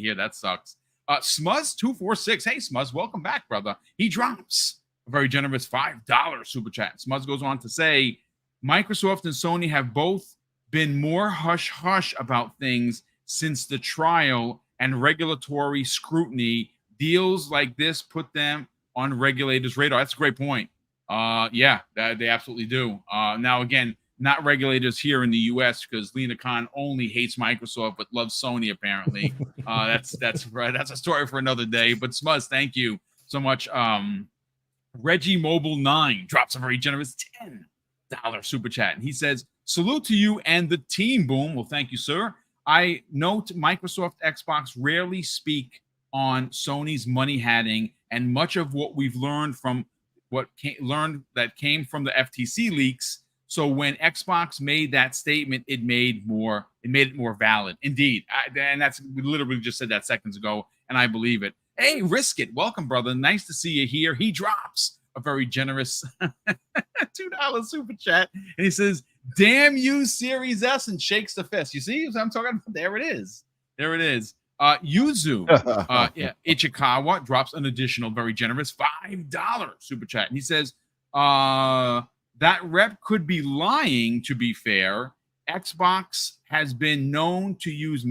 hear that sucks. Smuzz246. Hey, Smuzz, welcome back, brother. He drops a very generous $5 super chat. Smuzz goes on to say, Microsoft and Sony have both been more hush-hush about things since the trial and regulatory scrutiny. Deals like this put them on regulators' radar. That's a great point. Yeah, they absolutely do. Now, again, not regulators here in the U.S. because Lena Khan only hates Microsoft but loves Sony apparently. That's a story for another day. But Smuzz, thank you so much. Reggie Mobile 9 drops a very generous $10 super chat, and he says, "Salute to you and the team, Boom." Well, thank you, sir. I note Microsoft Xbox rarely speak on Sony's money hatting, and much of what we've learned from came from the FTC leaks. So when Xbox made that statement, it made it more valid. Indeed. We literally just said that seconds ago, and I believe it. Hey, Risk It. Welcome, brother. Nice to see you here. He drops a very generous $2 super chat. And he says, damn you, Series S, and shakes the fist. You see what I'm talking about? There it is. Yuzu Ichikawa drops an additional very generous $5 super chat. And he says, that rep could be lying, to be fair. Xbox has been known to use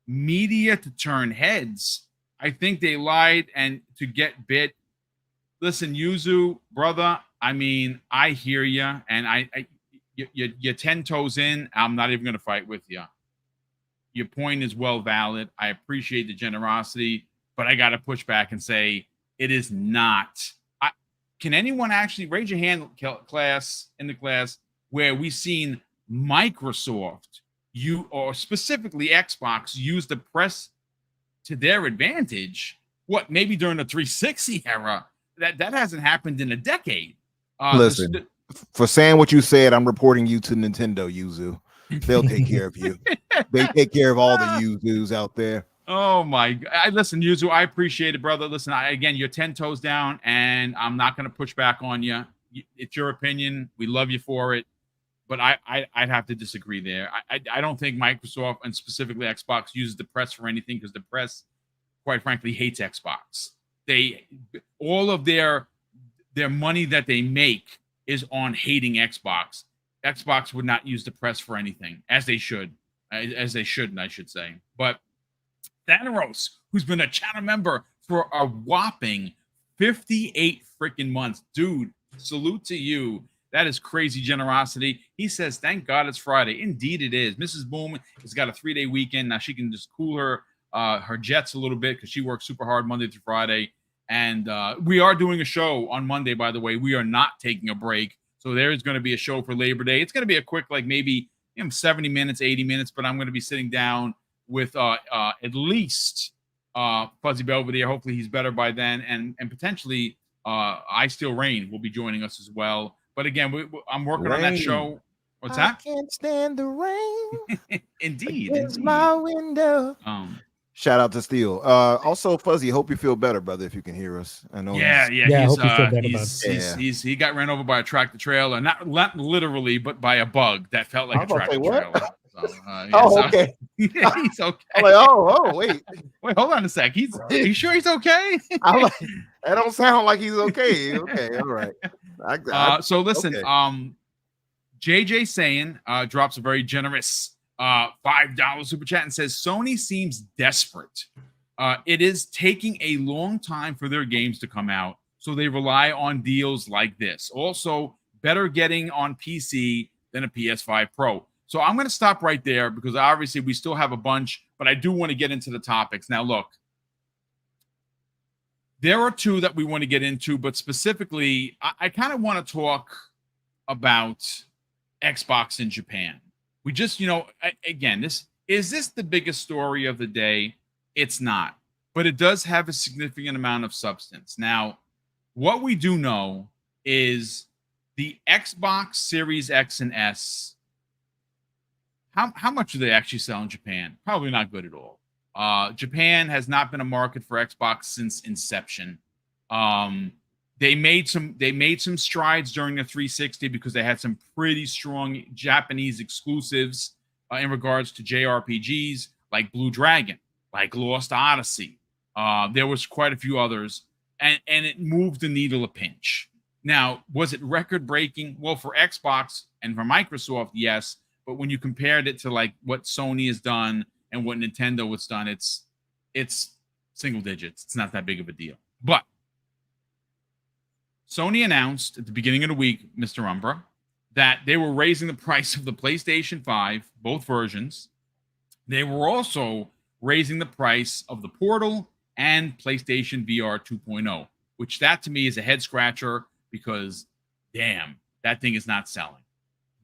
media to turn heads. I think they lied and to get bit. Listen, Yuzu, brother, I mean, I hear you, and you're 10 toes in. I'm not even going to fight with you. Your point is well valid. I appreciate the generosity, but I got to push back and say it is not. Can anyone actually raise your hand, class, in the class, where we've seen Microsoft, or specifically Xbox, use the press to their advantage? What, maybe during the 360 era? That hasn't happened in a decade. Listen, for saying what you said, I'm reporting you to Nintendo, Yuzu. They'll take care of you. They take care of all the Yuzus out there. Oh my God. Listen, Yuzu, I appreciate it, brother. Listen, again, you're 10 toes down, and I'm not going to push back on you. It's your opinion. We love you for it. But I'd have to disagree there. I don't think Microsoft, and specifically Xbox, uses the press for anything, because the press, quite frankly, hates Xbox. All of their money that they make is on hating Xbox. Xbox would not use the press for anything, as they shouldn't, I should say. But Thanos, who's been a channel member for a whopping 58 freaking months. Dude, salute to you. That is crazy generosity. He says, thank God it's Friday. Indeed it is. Mrs. Boom has got a 3-day weekend. Now she can just cool her jets a little bit because she works super hard Monday through Friday. And we are doing a show on Monday, by the way. We are not taking a break. So there is going to be a show for Labor Day. It's going to be a quick, like maybe 70 minutes, 80 minutes, but I'm going to be sitting down with at least Fuzzy Belvedere. Hopefully he's better by then. And potentially I Still Rain will be joining us as well. But again, I'm working on that show. What's that? I can't stand the rain. Indeed. It's my window. Shout out to Steele. Also, Fuzzy, hope you feel better, brother, if you can hear us. I know. Yeah. I hope you feel better, he got ran over by a tractor trailer, not literally, but by a bug that felt like a tractor trailer. So, okay. He's okay. I'm like, wait, hold on a sec. Are you sure he's okay? I'm like, that don't sound like he's okay. Okay, all right. So listen, okay. JJ saying drops a very generous $5 super chat and says Sony seems desperate. It is taking a long time for their games to come out, so they rely on deals like this. Also, better getting on PC than a PS5 Pro. So I'm going to stop right there because obviously we still have a bunch, but I do want to get into the topics. Now, look, there are two that we want to get into, but specifically, I kind of want to talk about Xbox in Japan. We just, again, is this the biggest story of the day? It's not, but it does have a significant amount of substance. Now, what we do know is the Xbox Series X and S. How much do they actually sell in Japan? Probably not good at all. Japan has not been a market for Xbox since inception. They made some strides during the 360 because they had some pretty strong Japanese exclusives in regards to JRPGs like Blue Dragon, like Lost Odyssey. There was quite a few others, and it moved the needle a pinch. Now, was it record breaking? Well, for Xbox and for Microsoft, yes. But when you compared it to like what Sony has done and what Nintendo has done, it's single digits. It's not that big of a deal. But Sony announced at the beginning of the week, Mr. Umbra, that they were raising the price of the PlayStation 5, both versions. They were also raising the price of the Portal and PlayStation VR 2.0, which that to me is a head scratcher because, damn, that thing is not selling.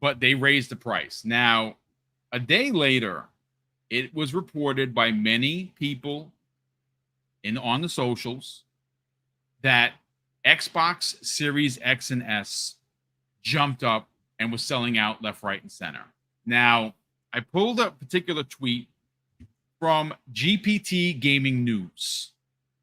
But they raised the price. Now, a day later, it was reported by many people on the socials that Xbox Series X and S jumped up and was selling out left, right, and center. Now, I pulled a particular tweet from GPT Gaming News,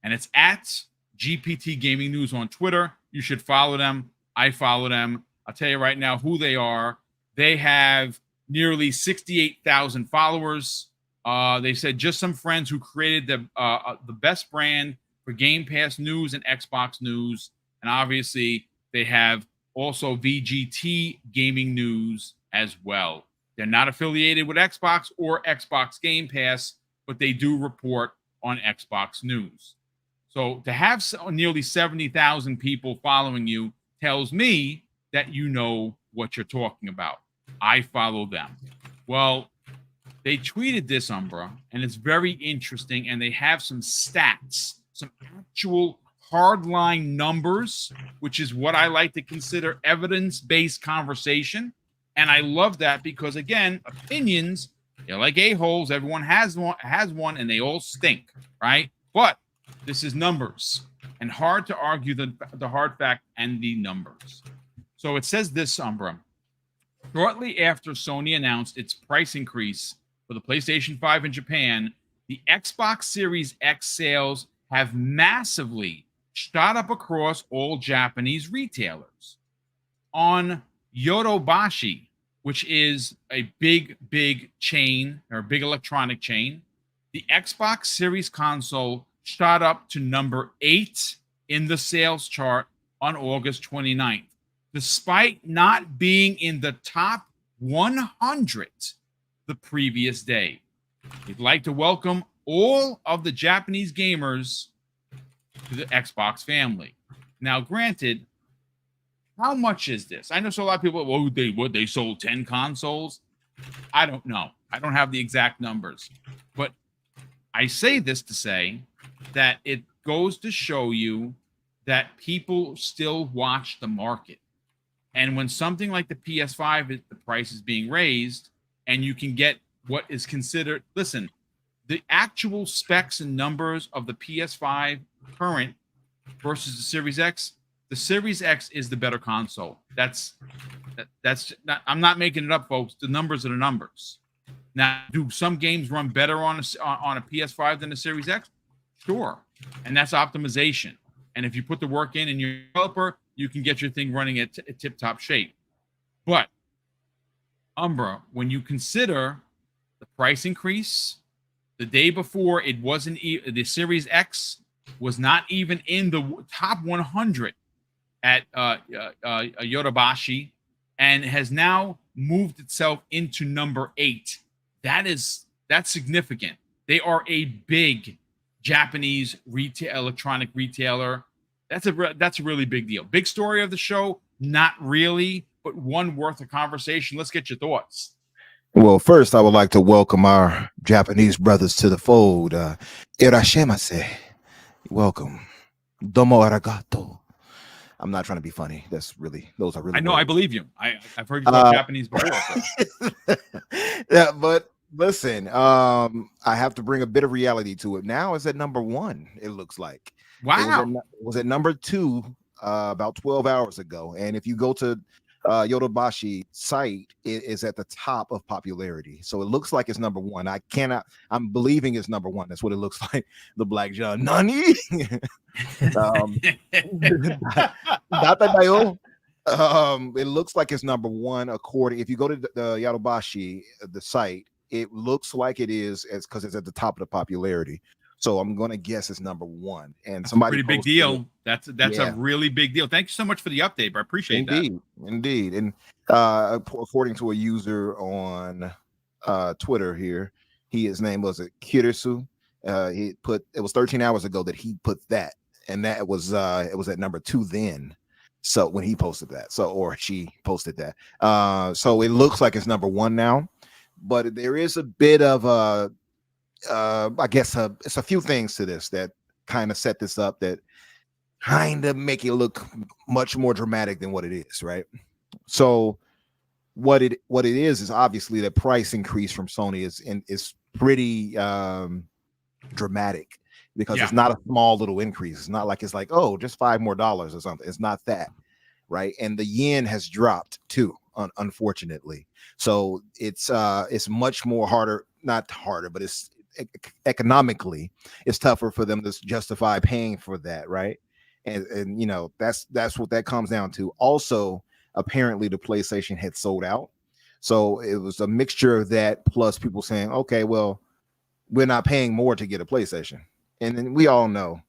and it's at GPT Gaming News on Twitter. You should follow them. I follow them. I'll tell you right now who they are. They have nearly 68,000 followers. They said just some friends who created the best brand for Game Pass news and Xbox news. And obviously, they have also VGT Gaming News as well. They're not affiliated with Xbox or Xbox Game Pass, but they do report on Xbox news. So to have nearly 70,000 people following you tells me that you know what you're talking about. I follow them. Well, they tweeted this, Umbra, and it's very interesting, and they have some stats, some actual hardline numbers, which is what I like to consider evidence-based conversation. And I love that because, again, opinions, they're like a-holes. Everyone has one, and they all stink, right? But this is numbers, and hard to argue the hard fact and the numbers. So it says this, Umbra. Shortly after Sony announced its price increase for the PlayStation 5 in Japan, the Xbox Series X sales have massively shot up across all Japanese retailers. On Yodobashi, which is a big chain or a big electronic chain, the Xbox Series console shot up to number 8 in the sales chart on August 29th, despite not being in the top 100 the previous day. We'd like to welcome all of the Japanese gamers to the Xbox family. Now, granted, how much is this? I know so a lot of people, they sold 10 consoles. I don't know. I don't have the exact numbers. But I say this to say that goes to show you that people still watch the market. And when something like the PS5, the price is being raised, and you can get what is considered, listen, the actual specs and numbers of the PS5 current versus the Series X, the Series X is the better console. That's not, I'm not making it up, folks. The numbers are the numbers. Now, do some games run better on a PS5 than the Series X? Sure. And that's optimization. And if you put the work in and you're a developer, you can get your thing running at tip-top shape. But, Umbra, when you consider the price increase, the day before, it wasn't the Series X was not even in the top 100 at Yodobashi, and has now moved itself into number 8. That's significant. They are a big Japanese electronic retailer. That's a really big deal. Big story of the show, not really, but one worth a conversation. Let's get your thoughts. Well, first, I would like to welcome our Japanese brothers to the fold. Irashimase. Welcome. Domo arigato. I'm not trying to be funny. Those are really. I know. words. I believe you. I've heard you talk Japanese before. So. Yeah, but listen, I have to bring a bit of reality to it. Now it's at number 1. It looks like. Wow. It was at number 2 about 12 hours ago, and if you go to Yodobashi site, it is at the top of popularity. So it looks like it's number 1. I'm believing it's number 1. That's what it looks like. The Black John Nani. It looks like it's number 1 according. If you go to the Yodobashi, the site, it looks like it is because it's at the top of the popularity. So I'm going to guess it's number 1. And That's somebody a pretty big deal. That's a really big deal. Thank you so much for the update. I appreciate that. Indeed. And according to a user on Twitter here, his name was Kirisu. He put it was 13 hours ago that he put that, and that was it was at number 2 then. So when he posted that, or she posted that, so it looks like it's number 1 now, but there is a bit of I guess it's a few things to this that kind of set this up that kind of make it look much more dramatic than what it is, right? So what it is obviously the price increase from Sony is pretty dramatic, because it's not a small little increase. It's not like oh, just $5 more or something. It's not that, right? And the yen has dropped too, unfortunately. So it's much more harder, not harder, but it's economically it's tougher for them to justify paying for that, right? And you know, that's what that comes down to. Also, apparently the PlayStation had sold out, so it was a mixture of that plus people saying, okay, well, we're not paying more to get a PlayStation. And then we all know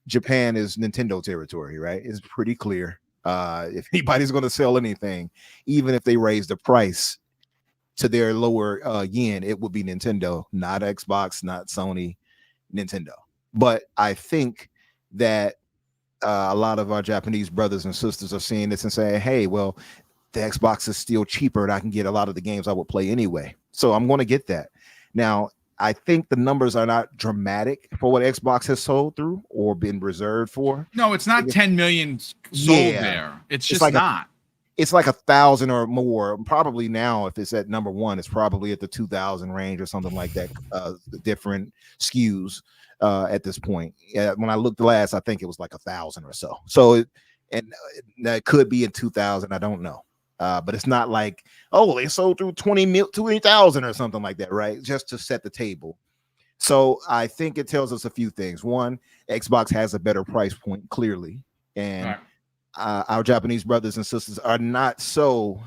Japan is Nintendo territory, right? It's pretty clear. If anybody's going to sell anything, even if they raise the price to their lower yen, it would be Nintendo, not Xbox, not Sony, Nintendo. But I think that a lot of our Japanese brothers and sisters are seeing this and saying, hey, well, the Xbox is still cheaper and I can get a lot of the games I would play anyway. So I'm going to get that. Now, I think the numbers are not dramatic for what Xbox has sold through or been reserved for. No, it's not 10 million sold there. It's just like not. It's like 1,000 or more. Probably now, if it's at number 1, it's probably at the 2,000 range or something like that. Different SKUs at this point. When I looked last, I think it was like 1,000 or so. So it could be in 2,000. I don't know. But it's not like, oh, they sold through 20,000 or something like that, right? Just to set the table. So I think it tells us a few things. One, Xbox has a better price point, clearly. And Right. Our Japanese brothers and sisters are not so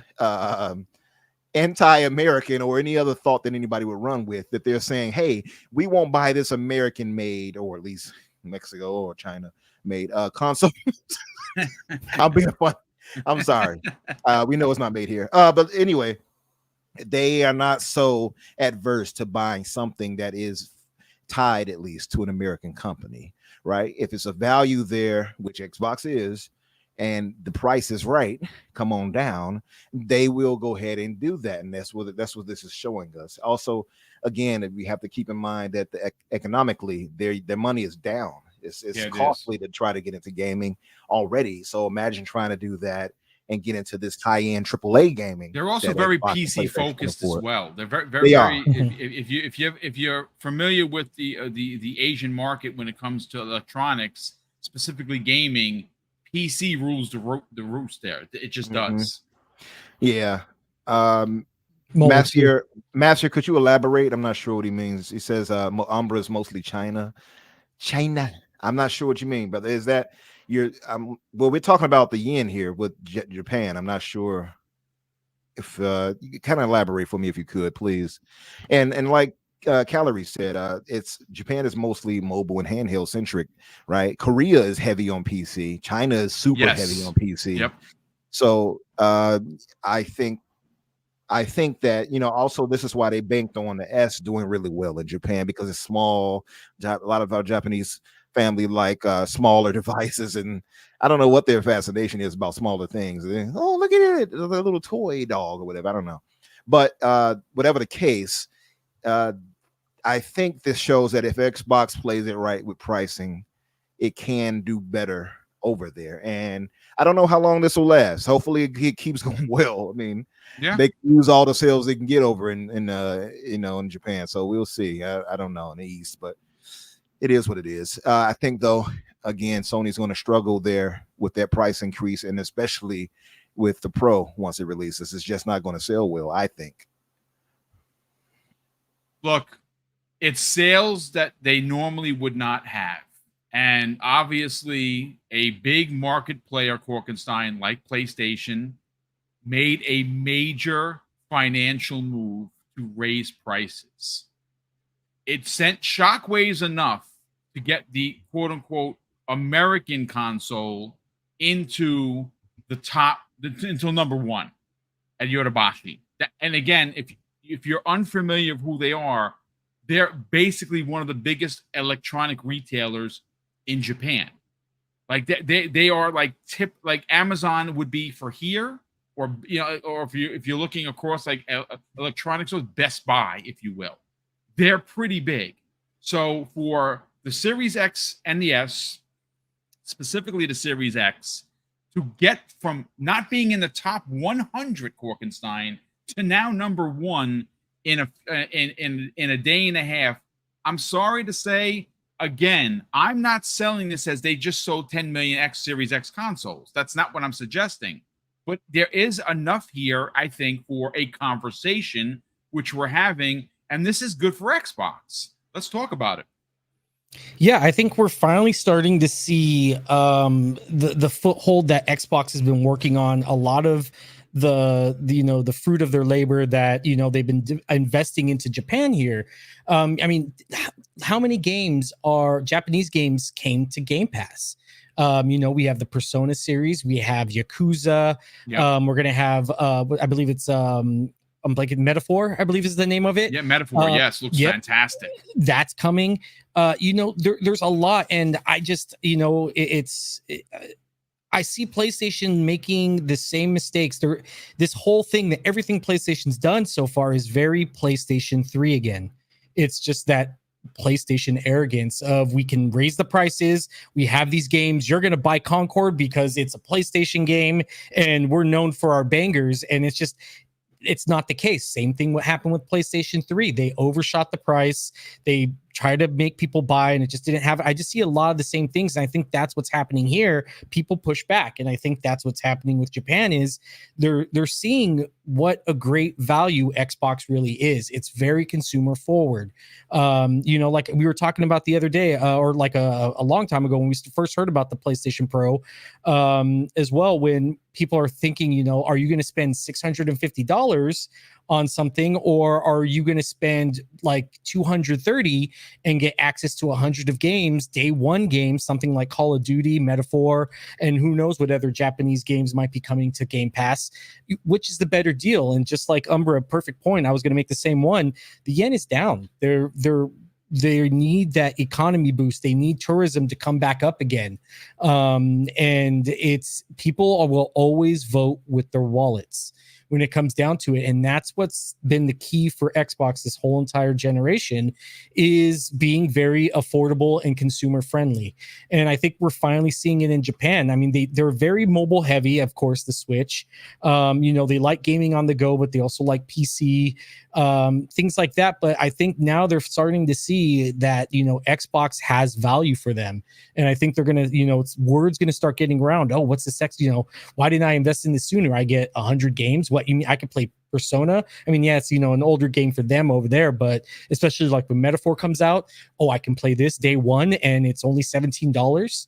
anti-American or any other thought that anybody would run with, that they're saying, hey, we won't buy this American-made, or at least Mexico or China-made console. I'm being fun. I'm sorry. We know it's not made here. But anyway, they are not so adverse to buying something that is tied at least to an American company, right? If it's a value there, which Xbox is, and the price is right, come on down, they will go ahead and do that. And that's what this is showing us. Also, again, we have to keep in mind that economically their money is down. It's Yeah, it costly to try to get into gaming already. So imagine trying to do that and get into this high-end AAA gaming. They're also that very Xbox and PC PlayStation can focused as afford. well. They're very, They are. if you're familiar with the Asian market when it comes to electronics, specifically gaming, PC rules the roost there. It just Mhm. does. Yeah. Mullet, too. Master, could you elaborate? I'm not sure what he means. He says Umbra is mostly China. China. I'm not sure what you mean, but is that you're well, we're talking about the yen here with Japan. I'm not sure if you could kind of elaborate for me if you could, please. And like Calorie said, it's Japan is mostly mobile and handheld centric, right? Korea is heavy on PC. China is super heavy Yes. on PC. Yep. So I think that, you know, also this is why they banked on the S doing really well in Japan, because it's small. A lot of our Japanese family like smaller devices, and I don't know what their fascination is about smaller things. Oh, look at it, the little toy dog or whatever. I don't know, but whatever the case, I think this shows that if Xbox plays it right with pricing, it can do better over there. And I don't know how long this will last. Hopefully it keeps going well. I mean, Yeah. they can use all the sales they can get over in you know, in Japan. So we'll see. I don't know in the East, but it is what it is. I think though, again, Sony's going to struggle there with that price increase, and especially with the Pro once it releases. It's just not going to sell well, I think. Look, it's sales that they normally would not have. And obviously, a big market player, Korkenstein, like PlayStation, made a major financial move to raise prices. It sent shockwaves enough to get the quote unquote American console into the top, until number one at Yodobashi. And again, if you're unfamiliar with who they are, they're basically one of the biggest electronic retailers in Japan. Like they are like Amazon would be for here, or you know, or if you're looking across like electronics, so Best Buy, if you will. They're pretty big. So for the Series X and the S, specifically the Series X, to get from not being in the top 100 Korkenstein to now number one in a day and a half, I'm sorry to say, again, I'm not selling this as they just sold 10 million X Series X consoles. That's not what I'm suggesting. But there is enough here, I think, for a conversation which we're having, and this is good for Xbox. Let's talk about it. Yeah, I think we're finally starting to see the foothold that Xbox has been working on. A lot of the you know, the fruit of their labor that, you know, they've been investing into Japan here. I mean, how many games are Japanese games came to Game Pass? You know, we have the Persona series, we have Yakuza. Yep. We're gonna have I believe it's I'm blanking, Metaphor, I believe is the name of it. Yeah, Metaphor. Yes, looks fantastic. That's coming. You know, there's a lot, and I just, you know, I see PlayStation making the same mistakes. This whole thing, that everything PlayStation's done so far is very PlayStation 3 again. It's just that PlayStation arrogance of, we can raise the prices, we have these games, you're going to buy Concord because it's a PlayStation game and we're known for our bangers, and it's not the case. Same thing what happened with PlayStation 3. They overshot the price. They try to make people buy, and it just didn't have. I just see a lot of the same things, and I think that's what's happening here. People push back, and I think that's what's happening with Japan. Is they're seeing what a great value Xbox really is. It's very consumer forward. You know, like we were talking about the other day, or like a long time ago when we first heard about the PlayStation Pro, as well. When people are thinking, you know, are you going to spend $650 on something, or are you going to spend like $230 and get access to 100 of games, day one games, something like Call of Duty, Metaphor, and who knows what other Japanese games might be coming to Game Pass? Which is the better deal? And just like Umbra, perfect point, I was going to make the same one. The yen is down. They need that economy boost. They need tourism to come back up again. And it's people will always vote with their wallets. when it comes down to it. And that's what's been the key for Xbox this whole entire generation, is being very affordable and consumer friendly. And I think we're finally seeing it in Japan. I mean, they're very mobile heavy, of course, the Switch. They like gaming on the go, but they also like PC, things like that. But I think now they're starting to see that, Xbox has value for them. And I think they're going to, word's going to start getting around. Oh, what's the sex? Why didn't I invest in this sooner? I get 100 games. What, you mean I could play Persona? I mean, yeah, it's, an older game for them over there, but especially like when Metaphor comes out, oh, I can play this day one and it's only $17.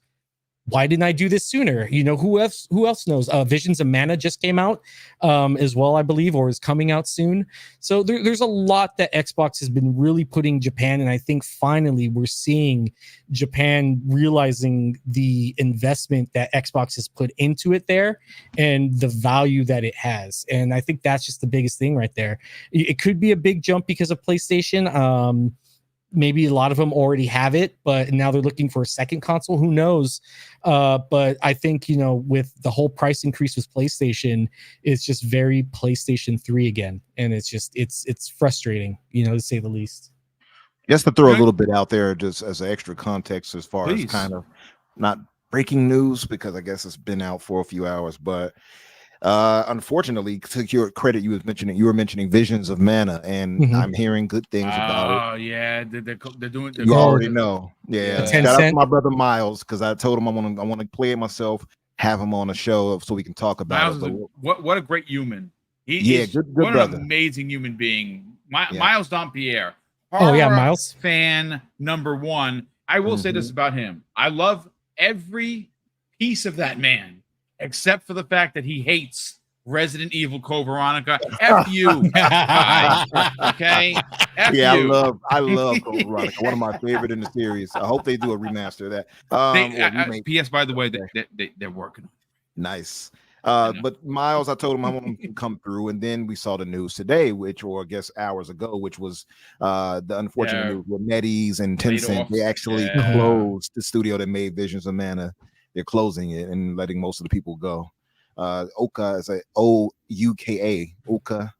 Why didn't I do this sooner? Who else knows? Visions of Mana just came out as well, I believe, or is coming out soon. So there's a lot that Xbox has been really putting Japan, and I think finally we're seeing Japan realizing the investment that Xbox has put into it there and the value that it has. And I think that's just the biggest thing right there. It could be a big jump because of PlayStation. Maybe a lot of them already have it, but now they're looking for a second console. Who knows? But I think, with the whole price increase with PlayStation, it's just very PlayStation 3 again. And it's frustrating, to say the least. Just to throw a little bit out there, just as an extra context, as far as kind of not breaking news, because I guess it's been out for a few hours, but unfortunately, to your credit, you were mentioning Visions of Mana, and I'm hearing good things about it. Oh yeah, they're doing. You already know. Yeah, shout out to my brother Miles, because I told him I want to play it myself, have him on a show so we can talk about it. What a great human. Good what brother. An amazing human being. Miles Dompierre. Miles, fan number one. I will say this about him: I love every piece of that man, except for the fact that he hates Resident Evil Code Veronica. F you, guys. Okay? F you. I love Code Veronica. One of my favorite in the series. I hope they do a remaster of that. PS, by the way, they're working. Nice. But Miles, I told him I want him to come through, and then we saw the news today, or I guess hours ago, which was the unfortunate news with NetEase and Tencent. They actually closed the studio that made Visions of Mana. They're closing it and letting most of the people go. Oka is a Ouka, Oka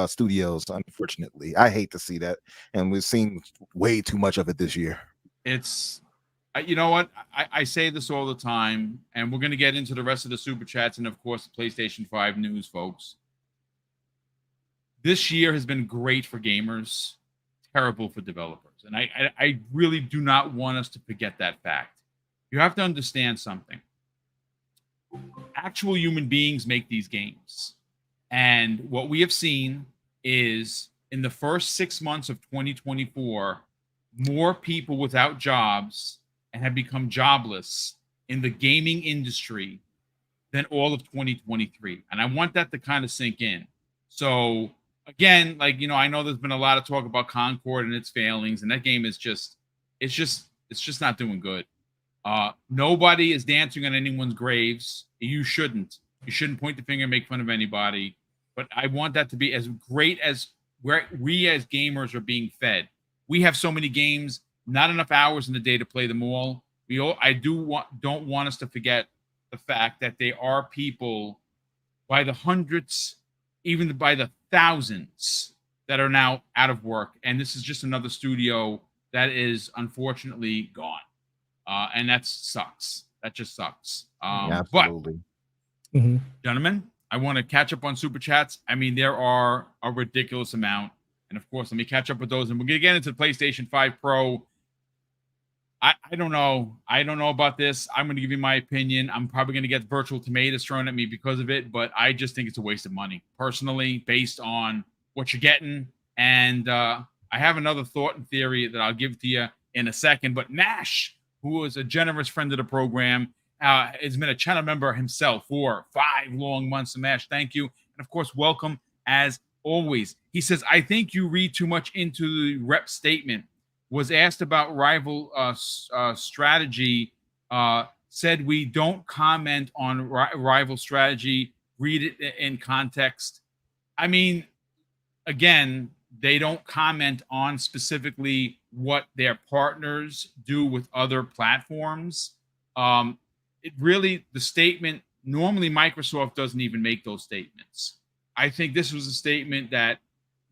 Studios. Unfortunately, I hate to see that, and we've seen way too much of it this year. It's, you know what? I say this all the time, and we're going to get into the rest of the super chats and, of course, the PlayStation 5 news, folks. This year has been great for gamers, terrible for developers, and I really do not want us to forget that fact. You have to understand something. Actual human beings make these games. And what we have seen is in the first 6 months of 2024, more people without jobs and have become jobless in the gaming industry than all of 2023. And I want that to kind of sink in. So again, I know there's been a lot of talk about Concord and its failings, and that game is it's just not doing good. Nobody is dancing on anyone's graves. You shouldn't point the finger and make fun of anybody. But I want that to be as great as we as gamers are being fed. We have so many games, not enough hours in the day to play them all. Don't want us to forget the fact that there are people by the hundreds, even by the thousands, that are now out of work. And this is just another studio that is unfortunately gone. And that sucks. That just sucks. Absolutely. But, gentlemen, I want to catch up on super chats. I mean, there are a ridiculous amount. And of course, let me catch up with those. And we're going to get into the PlayStation 5 Pro. I don't know. I don't know about this. I'm going to give you my opinion. I'm probably going to get virtual tomatoes thrown at me because of it. But I just think it's a waste of money, personally, based on what you're getting. And I have another thought and theory that I'll give to you in a second. But Nash, who is a generous friend of the program, has been a channel member himself for 5 long months. So Nash, thank you. And of course, welcome as always. He says, I think you read too much into the rep statement. Was asked about rival strategy, said we don't comment on rival strategy. Read it in context. I mean, again, they don't comment on specifically what their partners do with other platforms. The statement, normally Microsoft doesn't even make those statements. I think this was a statement that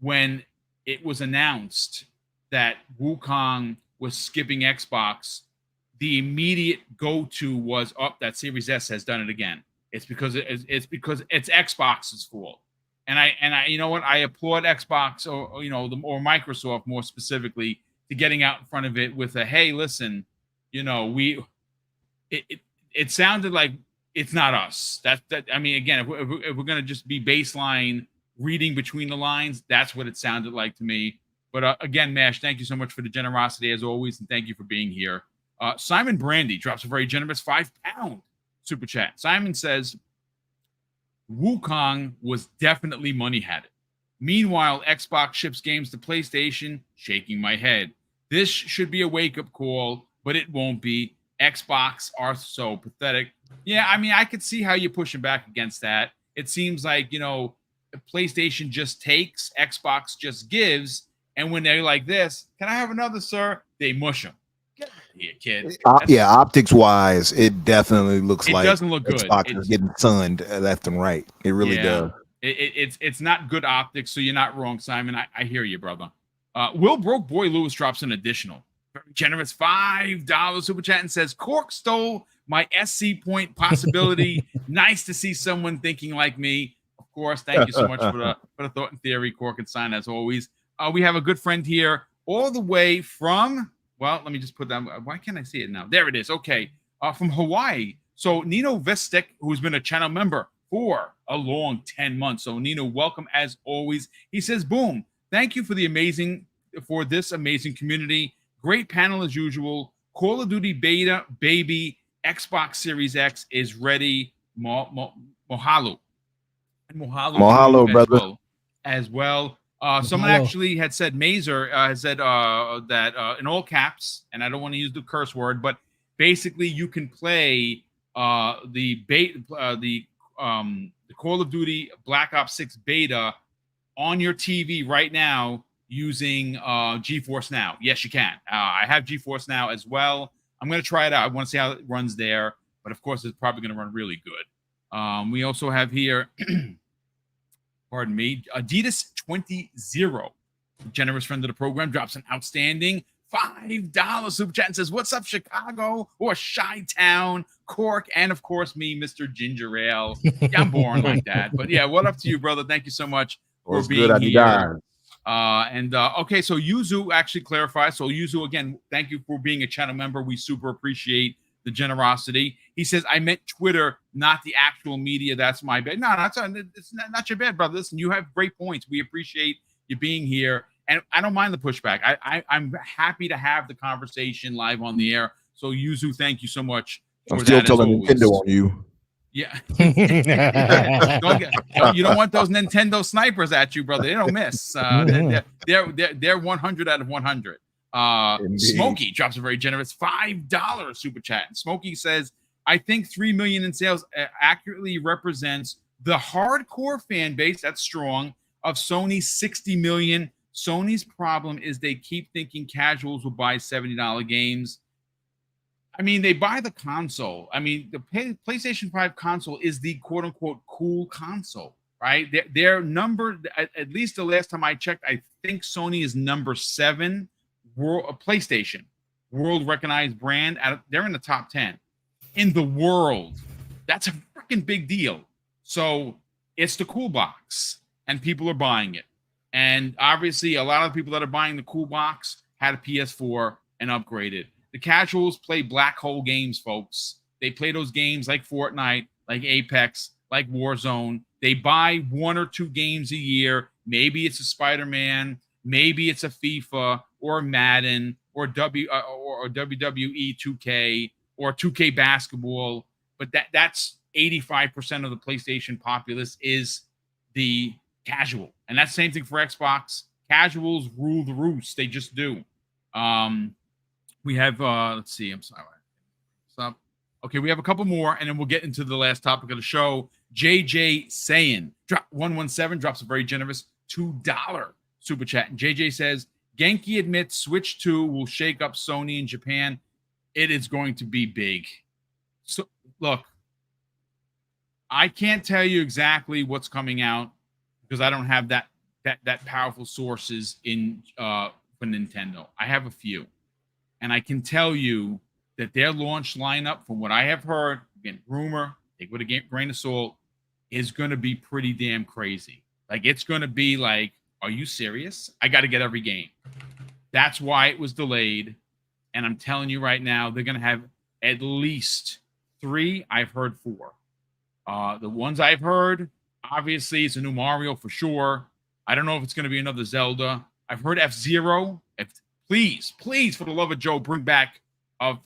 when it was announced that Wukong was skipping Xbox, the immediate go-to was, "Oh, that Series S has done it again." It's because it's Xbox's fault. And I, you know what? I applaud Xbox or or Microsoft more specifically to getting out in front of it with a, "Hey, listen, it sounded like it's not us." That I mean, again, if we're gonna just be baseline reading between the lines, that's what it sounded like to me. But again, Mash, thank you so much for the generosity as always, and thank you for being here. Simon Brandy drops a very generous £5 super chat. Simon says, "Wukong was definitely money had it. Meanwhile, Xbox ships games to PlayStation, shaking my head. This should be a wake-up call, but it won't be. Xbox are so pathetic." Yeah, I mean, I could see how you're pushing back against that. It seems like, PlayStation just takes, Xbox just gives, and when they're like this, "Can I have another, sir?" They mush them. Get out of here, kid. Yeah, optics wise, it definitely looks like it doesn't look good. Xbox is getting sunned left and right. It really does. It's not good optics, so you're not wrong, Simon. I hear you, brother. Will Broke Boy Lewis drops an additional very generous $5 super chat and says, "Cork stole my SC point possibility. Nice to see someone thinking like me." Of course, thank you so much for the thought and theory, Cork and Sign, as always. We have a good friend here all the way from, well, let me just put that. Why can't I see it now? There it is. Okay. From Hawaii. So Nino Vestek, who's been a channel member for a long 10 months. So Nino, welcome as always. He says, "Boom, thank you for this amazing community. Great panel as usual. Call of Duty beta, baby. Xbox Series X is ready. Mahalo." And Mahalo, brother. As well. Someone actually had said, Mazer has said that in all caps, and I don't want to use the curse word, but basically you can play the Call of Duty Black Ops 6 beta on your TV right now using GeForce Now. Yes, you can. I have GeForce Now as well. I'm going to try it out. I want to see how it runs there, but of course it's probably going to run really good. We also have here pardon me, Adidas 20, generous friend of the program, drops an outstanding $5 super chat and says, "What's up, Chicago or Chi-Town, Cork, and of course me, Mr. Ginger Ale." Yeah, I'm born like that, but yeah, what up to you, brother? Thank you so much for being here. Okay, so Yuzu actually clarifies. So Yuzu, again, thank you for being a channel member. We super appreciate the generosity. He says, "I meant Twitter, not the actual media. That's my bad." No, it's not your bad, brother. Listen, you have great points. We appreciate you being here, and I don't mind the pushback. I'm happy to have the conversation live on the air. So Yuzu, thank you so much. I'm still telling Nintendo on you. Yeah. You don't want those Nintendo snipers at you, brother. They don't miss. They're 100 out of 100. Smokey drops a very generous $5 super chat. And Smokey says, "I think 3 million in sales accurately represents the hardcore fan base, that's strong, of Sony's 60 million. Sony's problem is they keep thinking casuals will buy $70 games." I mean, they buy the console. I mean, the PlayStation 5 console is the quote-unquote cool console, right? Their number, at least the last time I checked, I think Sony is number 7. PlayStation, world recognized brand. They're in the top 10 in the world. That's a freaking big deal. So it's the cool box, and people are buying it. And obviously, a lot of people that are buying the cool box had a PS4 and upgraded. The casuals play black hole games, folks. They play those games like Fortnite, like Apex, like Warzone. They buy 1 or 2 games a year. Maybe it's a Spider-Man. Maybe it's a FIFA or Madden or WWE 2K or 2K basketball. But that's 85% of the PlayStation populace is the casual. And that's the same thing for Xbox. Casuals rule the roost. They just do. We have, let's see. I'm sorry. Okay, we have a couple more, and then we'll get into the last topic of the show. JJ Sayin, 117, drops a very generous $2 super chat. And JJ says, "Genki admits Switch 2 will shake up Sony in Japan. It is going to be big." So, look, I can't tell you exactly what's coming out, because I don't have that powerful sources in for Nintendo. I have a few, and I can tell you that their launch lineup, from what I have heard, again, rumor, take with a grain of salt, is going to be pretty damn crazy. Like, it's going to be like, are you serious? I got to get every game. That's why it was delayed. And I'm telling you right now, they're going to have at least 3. I've heard 4. The ones I've heard, obviously, it's a new Mario for sure. I don't know if it's going to be another Zelda. I've heard F-Zero. Please, for the love of Joe, bring back a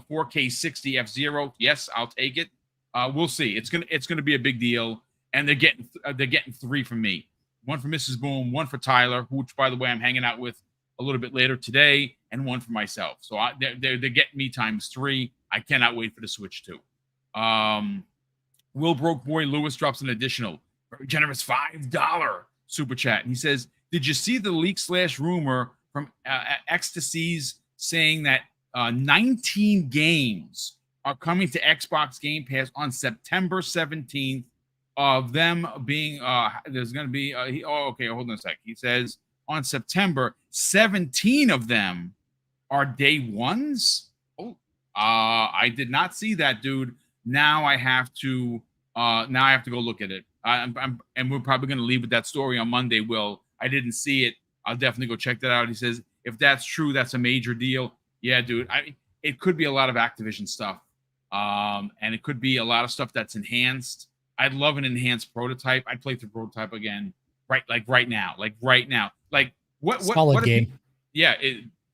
4K 60 F-Zero. Yes, I'll take it. We'll see. It's gonna be a big deal, and they're getting 3 from me. 1 for Mrs. Boom, 1 for Tyler, which, by the way, I'm hanging out with a little bit later today, and 1 for myself. So they're getting me times 3. I cannot wait for the Switch 2. Will Broke Boy Lewis drops an additional very generous $5 super chat, and he says, "Did you see the leak / rumor from Ecstasies saying that 19 games are coming to Xbox Game Pass on September 17th? Of them being there's going to be okay, hold on a sec. He says on September 17 of them are day ones. I did not see that, dude. Now I have to go look at it. And we're probably going to leave with that story on Monday. Will, I didn't see it. I'll definitely go check that out. He says if that's true, that's a major deal. Yeah, dude. It could be a lot of Activision stuff, and it could be a lot of stuff that's enhanced. I'd love an enhanced prototype. I'd play through prototype again, right now. Like what Solid game.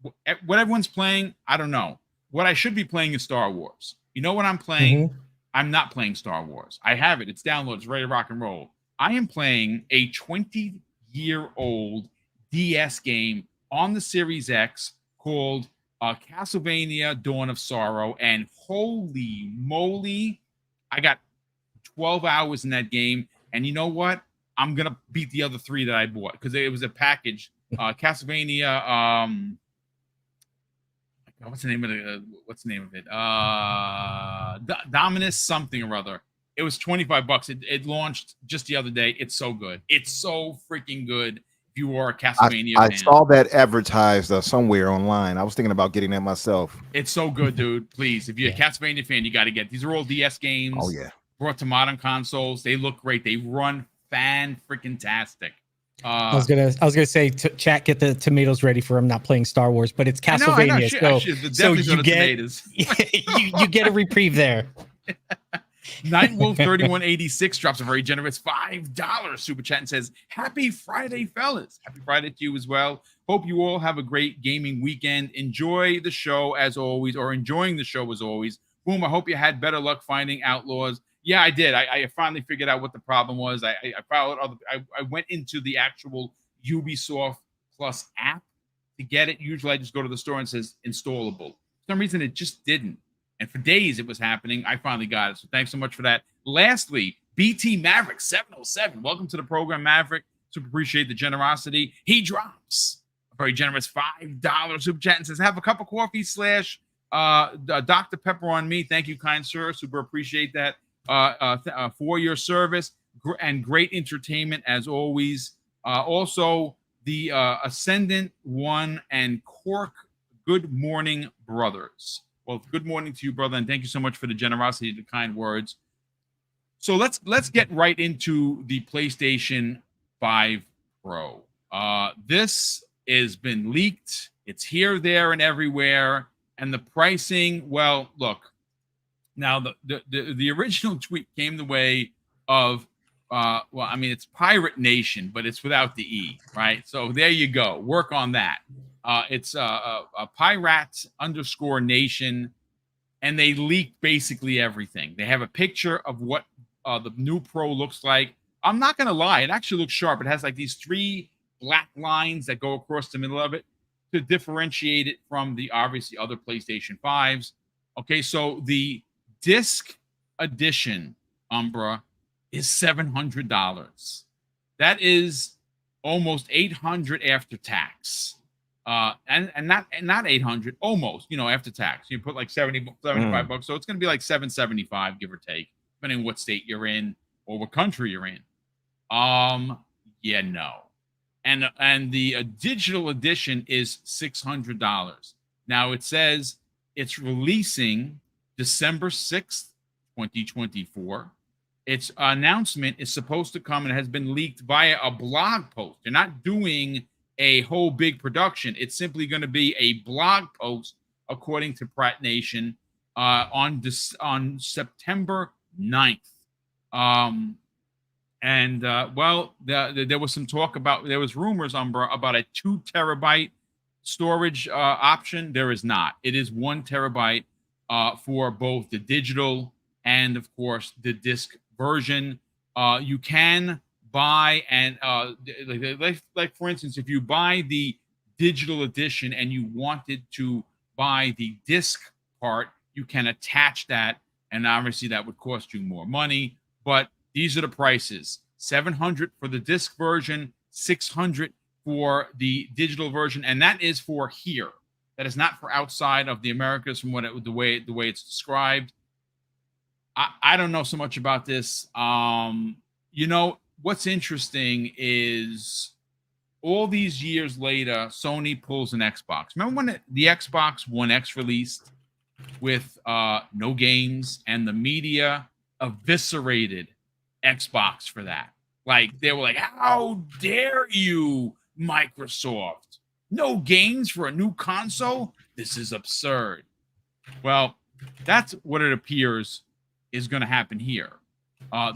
What everyone's playing, I don't know. What I should be playing is Star Wars. You know what I'm playing? Mm-hmm. I'm not playing Star Wars. I have it. It's downloaded. It's ready to rock and roll. I am playing a 20-year-old DS game on the Series X called Castlevania Dawn of Sorrow. And holy moly, I got 12 hours in that game. And you know what? I'm going to beat the other 3 that I bought because it was a package. Castlevania, what's the name of it? Dominus something or other. It was $25. It launched just the other day. It's so good. It's so freaking good. If you are a Castlevania fan. I saw that advertised somewhere online. I was thinking about getting that myself. It's so good, dude. Please, if you're a Castlevania fan, you got to get. These are all DS games. Oh yeah. Brought to modern consoles. They look great. They run fan-freaking-tastic. I was gonna say, chat, get the tomatoes ready for him not playing Star Wars, but it's Castlevania, so you get you get a reprieve there. Night Wolf 3186 drops a very generous $5 super chat and says, "Happy Friday, fellas! Happy Friday to you as well. Hope you all have a great gaming weekend. Enjoy the show as always, or enjoying the show as always. Boom! I hope you had better luck finding Outlaws." Yeah, I did. I finally figured out what the problem was. I followed I went into the actual Ubisoft Plus app to get it. Usually I just go to the store and it says installable. For some reason it just didn't. And for days it was happening. I finally got it. So thanks so much for that. Lastly, BT Maverick 707. Welcome to the program, Maverick. Super appreciate the generosity. He drops a very generous $5 super chat and says, "Have a cup of coffee / Dr. Pepper on me. Thank you, kind sir. Super appreciate that. For your service and great entertainment as always. Also, the Ascendant One and Cork, good morning, brothers." Well, good morning to you, brother, and thank you so much for the generosity, the kind words. So let's get right into the PlayStation 5 Pro. This has been leaked. It's here, there, and everywhere. And the pricing, well, look. Now, the original tweet came the way of, it's Pirate Nation, but it's without the E, right? So there you go. Work on that. It's a Pirate_Nation, and they leaked basically everything. They have a picture of what the new Pro looks like. I'm not going to lie. It actually looks sharp. It has like these 3 black lines that go across the middle of it to differentiate it from the obviously other PlayStation 5s. Okay, so the disc edition Umbra is $700. That is almost $800 after tax. And not 800, almost, after tax. You put like 75 bucks, so it's going to be like $775, give or take, depending on what state you're in or what country you're in. Yeah, no. And the digital edition is $600. Now it says it's releasing December 6th, 2024. Its announcement is supposed to come and has been leaked via a blog post. They're not doing a whole big production. It's simply going to be a blog post, according to Pratt Nation, on September 9th. There was some talk there was rumors about a 2 terabyte storage option. There is not. It is 1 terabyte for both the digital and, of course, the disc version. You can buy like for instance, if you buy the digital edition and you wanted to buy the disc part, you can attach that, and obviously that would cost you more money. But these are the prices: $700 for the disc version, $600 for the digital version, and that is for here. That is not for outside of the Americas, from the way it's described. I don't know so much about this. What's interesting is all these years later, Sony pulls an Xbox. Remember when the Xbox One X released with no games, and the media eviscerated Xbox for that? Like, they were like, how dare you, Microsoft? No games for a new console? This is absurd. Well, that's what it appears is going to happen here.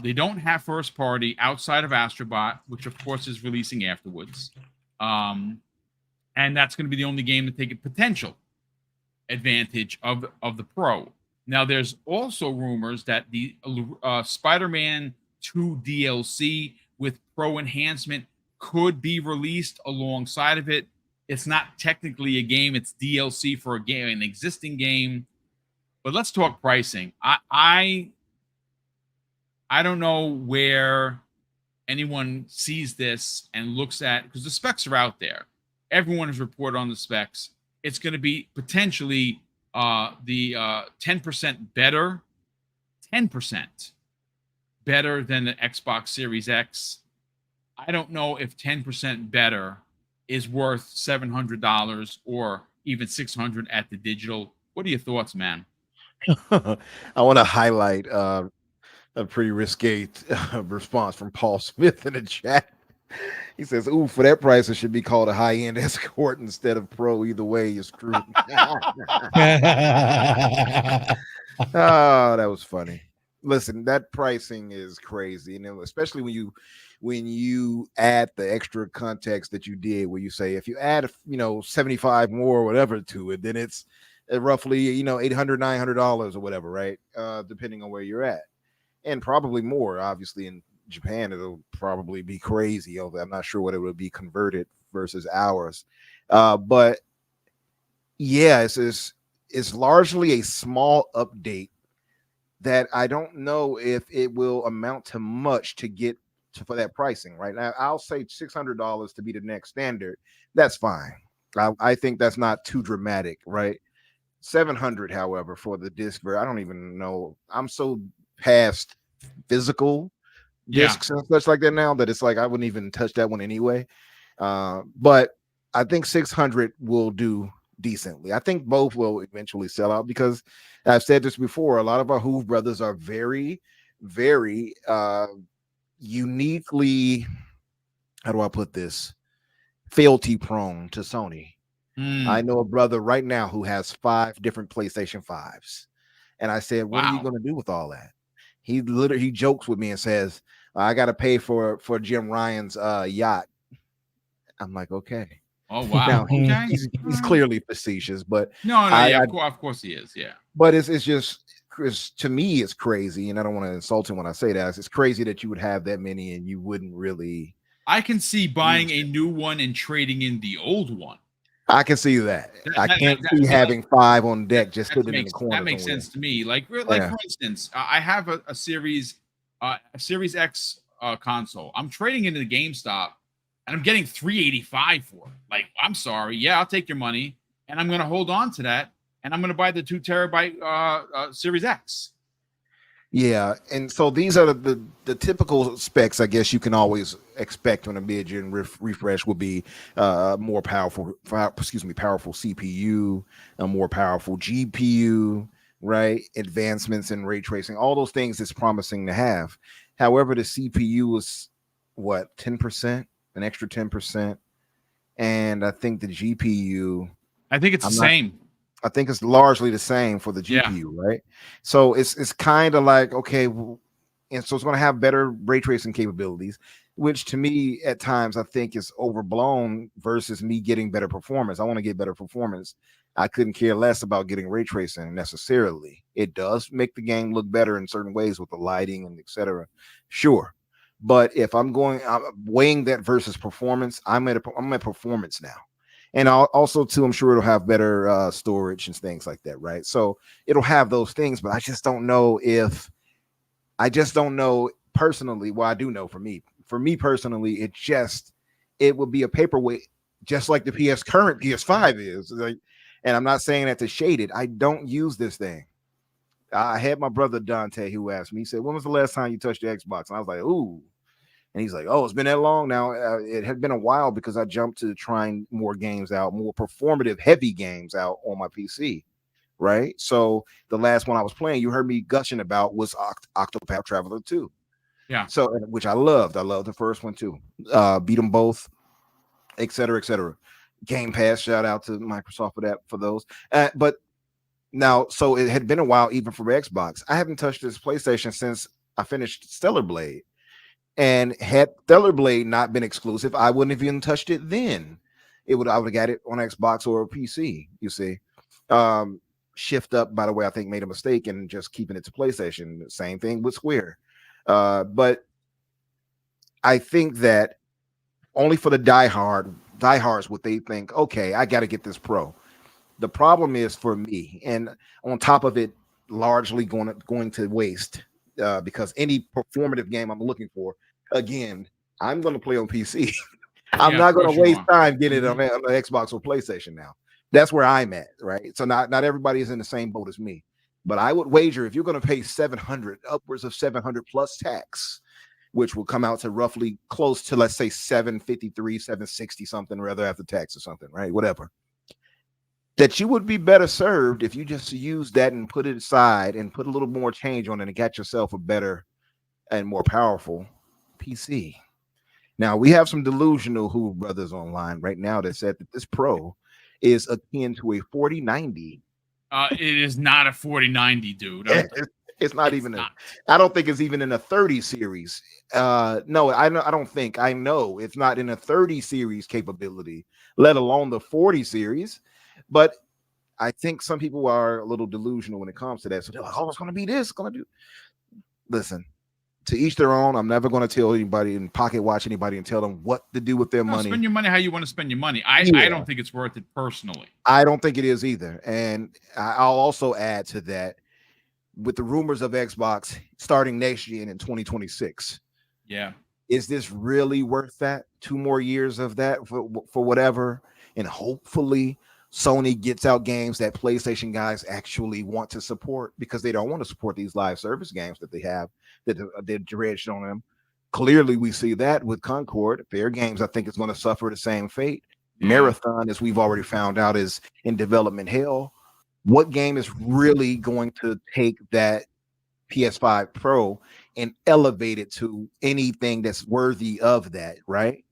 They don't have first party outside of Astrobot, which of course is releasing afterwards. And that's going to be the only game to take a potential advantage of the Pro. Now, there's also rumors that the Spider-Man 2 DLC with Pro enhancement could be released alongside of it. It's not technically a game; it's DLC for an existing game. But let's talk pricing. I don't know where anyone sees this and looks at, because the specs are out there. Everyone has reported on the specs. It's going to be potentially the 10% better, 10% better than the Xbox Series X. I don't know if 10% better is worth $700 or even $600 at the digital. What are your thoughts, man? I want to highlight a pretty risque response from Paul Smith in the chat. He says, "Ooh, for that price, it should be called a high-end escort instead of Pro. Either way, you're screwed." Oh, that was funny. Listen, that pricing is crazy, especially when you add the extra context that you did, where you say if you add 75 more or whatever to it, then it's roughly $800, $900 or whatever, right? Depending on where you're at, and probably more. Obviously, in Japan, it'll probably be crazy. I'm not sure what it would be converted versus ours, but yeah, it's largely a small update that I don't know if it will amount to much to get for that pricing. Right now, I'll say $600 to be the next standard. That's fine. I think that's not too dramatic, right? $700, however, for the disc, I don't even know. I'm so past physical discs and such like that now that it's like I wouldn't even touch that one anyway. But I think 600 will do decently. I think both will eventually sell out, because I've said this before, a lot of our Hoove brothers are very, very uniquely, how do I put this, fealty prone to Sony. I know a brother right now who has 5 different PlayStation 5s, and I said, what are you going to do with all that? He jokes with me and says, I got to pay for Jim Ryan's yacht. I'm like, okay. Oh, wow. Now, he's clearly facetious, but of course he is. Yeah. But it's just, to me, it's crazy. And I don't want to insult him when I say that. It's crazy that you would have that many and you wouldn't really. I can see buying a new one and trading in the old one. I can see that. I can't see having 5 on deck just sitting in the corner. That makes sense to me. Like for instance, I have a Series X console. I'm trading into the GameStop, and I'm getting $385 for it. Like, I'm sorry. Yeah, I'll take your money, and I'm going to hold on to that, and I'm going to buy the 2 terabyte Series X. Yeah, and so these are the typical specs. I guess you can always expect on a mid-gen refresh will be more powerful. Powerful CPU, a more powerful GPU, right? Advancements in ray tracing, all those things is promising to have. However, the CPU was what 10%, an extra 10%, and I think the GPU. I think it's the I'm not same. I think it's largely the same for the Yeah. GPU, right? So it's kind of like okay, and so it's going to have better ray tracing capabilities, which to me at times I think is overblown versus me getting better performance. I want to get better performance. I couldn't care less about getting ray tracing necessarily. It does make the game look better in certain ways with the lighting and etc. Sure, but if I'm weighing that versus performance, I'm at performance now. And also too, I'm sure it'll have better storage and things like that, right? So it'll have those things, but I just don't know personally. Well, I do know for me personally, it would be a paperweight, just like the current PS5 is. Like, and I'm not saying that to shade it. I don't use this thing. I had my brother Dante who asked me. He said, "When was the last time you touched the Xbox?" And I was like, "Ooh." And he's like, "Oh, it's been that long now." It had been a while because I jumped to trying more games out, more performative, heavy games out on my PC, right? So the last one I was playing, you heard me gushing about, was Octopath Traveler 2. Yeah. So, which I loved. I loved the first one too. Beat them both, et cetera, et cetera. Game Pass, shout out to Microsoft for those. But now, so it had been a while even for Xbox. I haven't touched this PlayStation since I finished Stellar Blade. And had Stellar Blade not been exclusive, I wouldn't have even touched it then. I would have got it on Xbox or a PC, you see. Shift Up, by the way, I think made a mistake in just keeping it to PlayStation. Same thing with Square. But I think that only for the diehards would they think, okay, I got to get this Pro. The problem is for me, and on top of it, largely going to waste because any performative game I'm looking for, again, I'm going to play on PC. I'm not going to waste time getting it on the Xbox or PlayStation now. That's where I'm at, right? So not everybody is in the same boat as me, but I would wager if you're going to pay 700, upwards of 700 plus tax, which will come out to roughly close to, let's say, 753, 760 something, rather after tax or something, right? Whatever. That you would be better served if you just use that and put it aside and put a little more change on it and got yourself a better and more powerful PC. Now, we have some delusional Who brothers online right now that said that this Pro is akin to a 4090. It is not a 4090, dude. It's not even I don't think it's even in a 30 series. No, I don't think. I know it's not in a 30 series capability, let alone the 40 series. But I think some people are a little delusional when it comes to that. So they're like, "Oh, it's going to be this, going to do." Listen, to each their own. I'm never going to tell anybody and pocket watch anybody and tell them what to do with their money. Spend your money how you want to spend your money. I don't think it's worth it personally. I don't think it is either. And I'll also add to that with the rumors of Xbox starting next year in 2026. Yeah. Is this really worth that? 2 more years of that for whatever? And hopefully Sony gets out games that PlayStation guys actually want to support, because they don't want to support these live service games that they have that they're dredged on them. Clearly, we see that with Concord. Fair Games, I think, is going to suffer the same fate. Yeah. Marathon, as we've already found out, is in development hell. What game is really going to take that PS5 Pro and elevate it to anything that's worthy of that, right?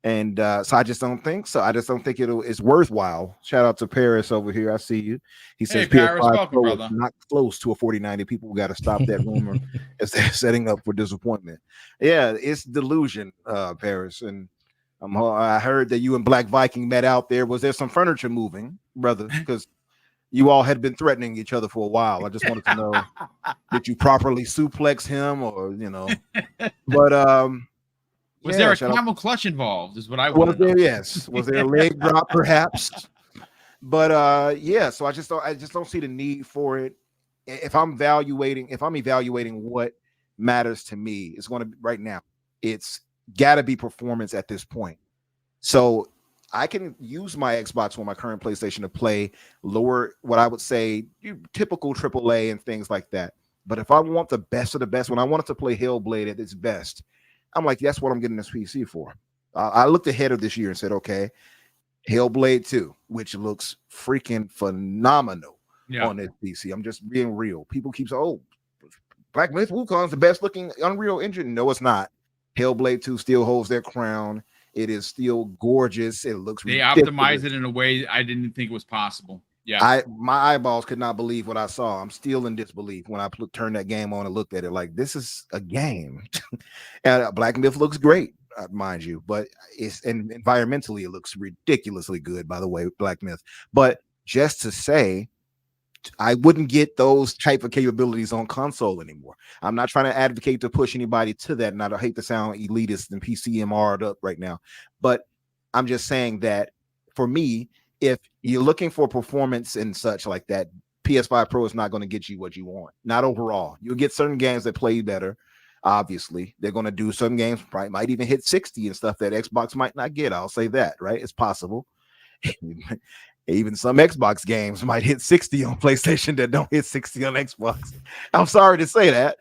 And so I just don't think so. I just don't think it's worthwhile. Shout out to Paris over here. I see you. He says Paris, PS5 welcome, Pro brother. is not close to a 4090. People got to stop that rumor as they're setting up for disappointment. Yeah, it's delusion, Paris. And I heard that you and Black Viking met out there. Was there some furniture moving, brother? Because you all had been threatening each other for a while. I just wanted to know, did you properly suplex him, or But was there a camel clutch involved? Is what I want to know. Yes. Was there a leg drop, perhaps? But yeah. So I just don't see the need for it. If I'm evaluating what matters to me, it's going to be right now. It's got to be performance at this point. So I can use my Xbox or my current PlayStation to play lower, what I would say typical AAA and things like that. But if I want the best of the best, when I wanted to play Hellblade at its best, I'm like, that's what I'm getting this PC for. I looked ahead of this year and said, okay, Hellblade 2, which looks freaking phenomenal on this PC. I'm just being real. People keep saying, oh, Black Myth Wukong's the best looking Unreal Engine. No, it's not. Hellblade 2 still holds their crown. It is still gorgeous. It looks ridiculous. Optimized it in a way I didn't think was possible. Yeah, my eyeballs could not believe what I saw. I'm still in disbelief when I turned that game on and looked at it. Like, this is a game. And Black Myth looks great, mind you, but and environmentally it looks ridiculously good. By the way, Black Myth. But just to say, I wouldn't get those type of capabilities on console anymore. I'm not trying to advocate to push anybody to that, and I hate to sound elitist and PCMR'd up right now, but I'm just saying that for me, if you're looking for performance and such like that, PS5 Pro is not going to get you what you want. Not overall. You'll get certain games that play better. Obviously, they're going to do some games, probably might even hit 60 and stuff that Xbox might not get. I'll say that, right? It's possible. Even some Xbox games might hit 60 on PlayStation that don't hit 60 on Xbox. I'm sorry to say that,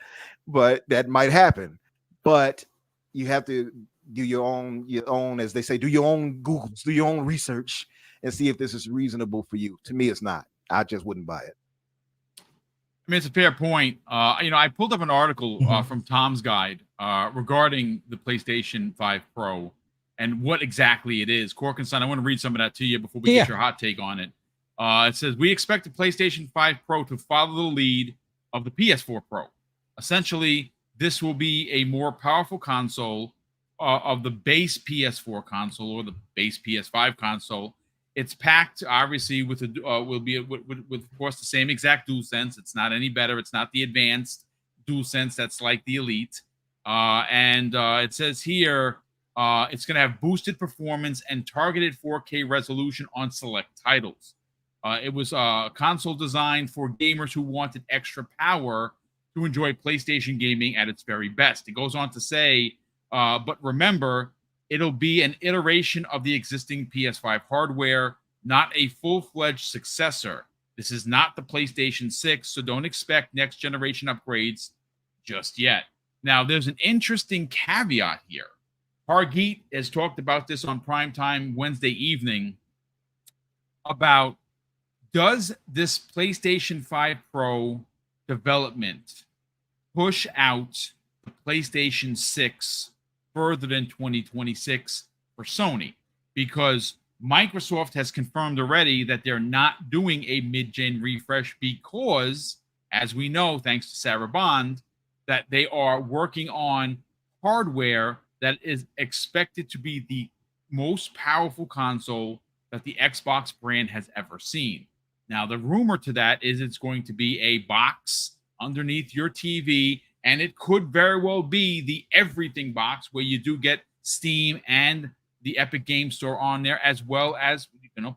but that might happen. But you have to do your own, as they say, do your own Googles, do your own research, and see if this is reasonable for you. To me, it's not. I just wouldn't buy it. I mean, it's a fair point. I pulled up an article from Tom's Guide regarding the PlayStation 5 Pro and what exactly it is. Corkenstein, I want to read some of that to you before we get your hot take on it. It says, we expect the PlayStation 5 Pro to follow the lead of the PS4 Pro. Essentially, this will be a more powerful console of the base PS4 console or the base PS5 console. It's packed, obviously, with will be with of course the same exact DualSense. It's not any better. It's not the advanced DualSense that's like the Elite. And it says here it's going to have boosted performance and targeted 4K resolution on select titles. It was a console designed for gamers who wanted extra power to enjoy PlayStation gaming at its very best. It goes on to say, but remember, it'll be an iteration of the existing PS5 hardware, not a full-fledged successor. This is not the PlayStation 6, so don't expect next-generation upgrades just yet. Now, there's an interesting caveat here. Hargeet has talked about this on Primetime Wednesday evening about, does this PlayStation 5 Pro development push out the PlayStation 6 further than 2026 for Sony? Because Microsoft has confirmed already that they're not doing a mid-gen refresh because, as we know, thanks to Sarah Bond, that they are working on hardware that is expected to be the most powerful console that the Xbox brand has ever seen. Now, the rumor to that is it's going to be a box underneath your TV, and it could very well be the everything box where you do get Steam and the Epic Game Store on there, as well as,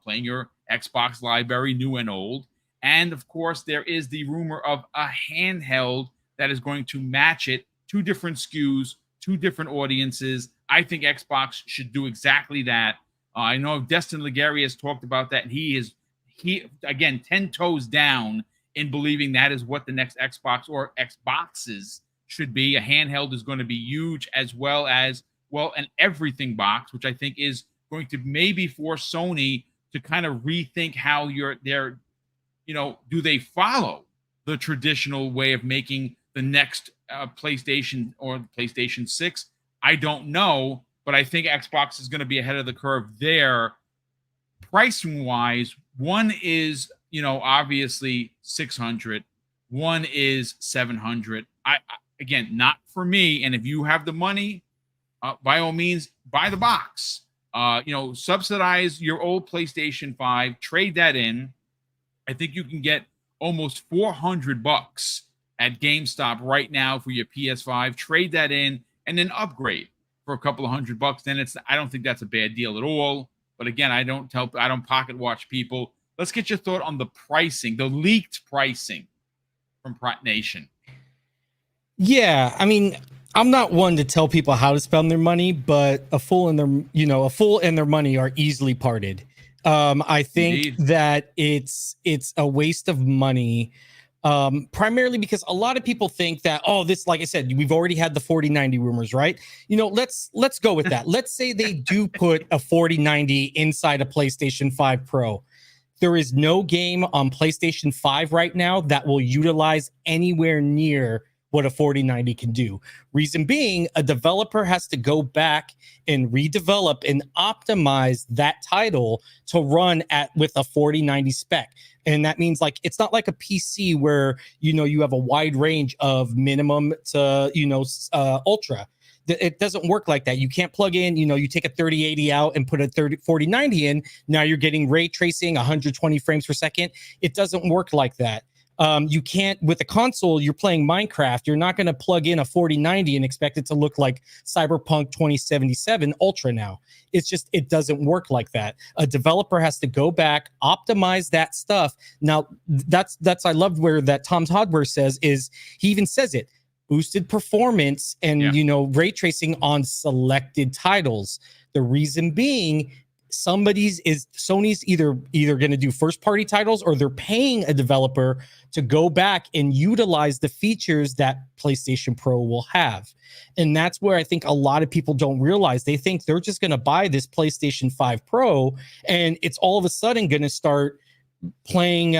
playing your Xbox library, new and old. And of course, there is the rumor of a handheld that is going to match it, 2 different SKUs, 2 different audiences. I think Xbox should do exactly that. I know Destin Legary has talked about that, and he again 10 toes down in believing that is what the next Xbox or Xboxes should be. A handheld is going to be huge, as well as an everything box, which I think is going to maybe force Sony to kind of rethink how do they follow the traditional way of making the next PlayStation or PlayStation 6? I don't know, but I think Xbox is going to be ahead of the curve there. Pricing wise, one is, obviously 600, one is 700. I again, not for me. And if you have the money, by all means, buy the box. Subsidize your old PlayStation 5, trade that in. I think you can get almost $400 at GameStop right now for your PS5. Trade that in and then upgrade for a couple of $100. Then I don't think that's a bad deal at all. But again, I don't pocket watch people. Let's get your thought on the pricing, the leaked pricing from Prot Nation. Yeah, I mean, I'm not one to tell people how to spend their money, but a fool and their money are easily parted. I think that it's a waste of money Primarily because a lot of people think that, oh, this, like I said, we've already had the 4090 rumors, right? Let's go with that. Let's say they do put a 4090 inside a PlayStation 5 Pro. There is no game on PlayStation 5 right now that will utilize anywhere near what a 4090 can do. Reason being, a developer has to go back and redevelop and optimize that title to run with a 4090 spec. And that means, like, it's not like a PC where, you have a wide range of minimum to, ultra. It doesn't work like that. You can't plug in, you take a 3080 out and put a 4090 in. Now you're getting ray tracing 120 frames per second. It doesn't work like that. You can't, with a console, you're playing Minecraft. You're not going to plug in a 4090 and expect it to look like Cyberpunk 2077 Ultra now. It doesn't work like that. A developer has to go back, optimize that stuff. Now, that's I love where that Tom's Hardware says is, he even says it, boosted performance and, ray tracing on selected titles. The reason being, Sony's either going to do first party titles, or they're paying a developer to go back and utilize the features that PlayStation Pro will have. And that's where I think a lot of people don't realize. They think they're just going to buy this PlayStation 5 Pro and it's all of a sudden going to start playing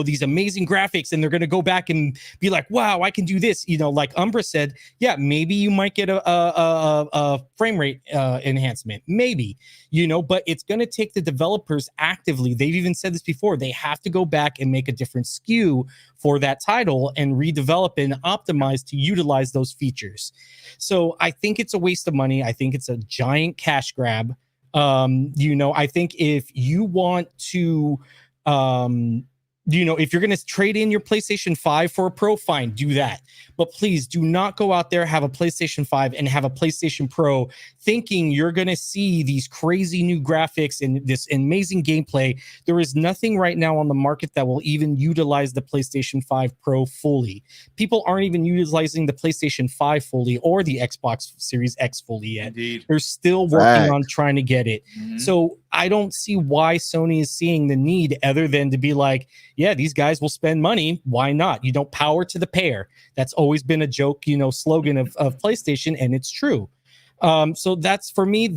these amazing graphics, and they're going to go back and be like, wow, I can do this. Like Umbra said, yeah, maybe you might get a frame rate enhancement, maybe, but it's going to take the developers actively. They've even said this before. They have to go back and make a different SKU for that title and redevelop and optimize to utilize those features. So I think it's a waste of money. I think it's a giant cash grab. I think if you want to, if you're going to trade in your PlayStation 5 for a Pro, fine, do that. But please do not go out there, have a PlayStation 5 and have a PlayStation Pro thinking you're going to see these crazy new graphics and this amazing gameplay. There is nothing right now on the market that will even utilize the PlayStation 5 Pro fully. People aren't even utilizing the PlayStation 5 fully or the Xbox Series X fully yet. Indeed. They're still working on trying to get it. Mm-hmm. So I don't see why Sony is seeing the need other than to be like, yeah, these guys will spend money. Why not? You don't power to the pair. That's always been a joke, slogan of PlayStation, and it's true. So that's, for me,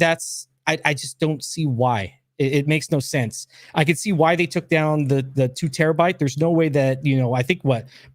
I just don't see why. It makes no sense. I could see why they took down the 2 terabyte. There's no way that, I think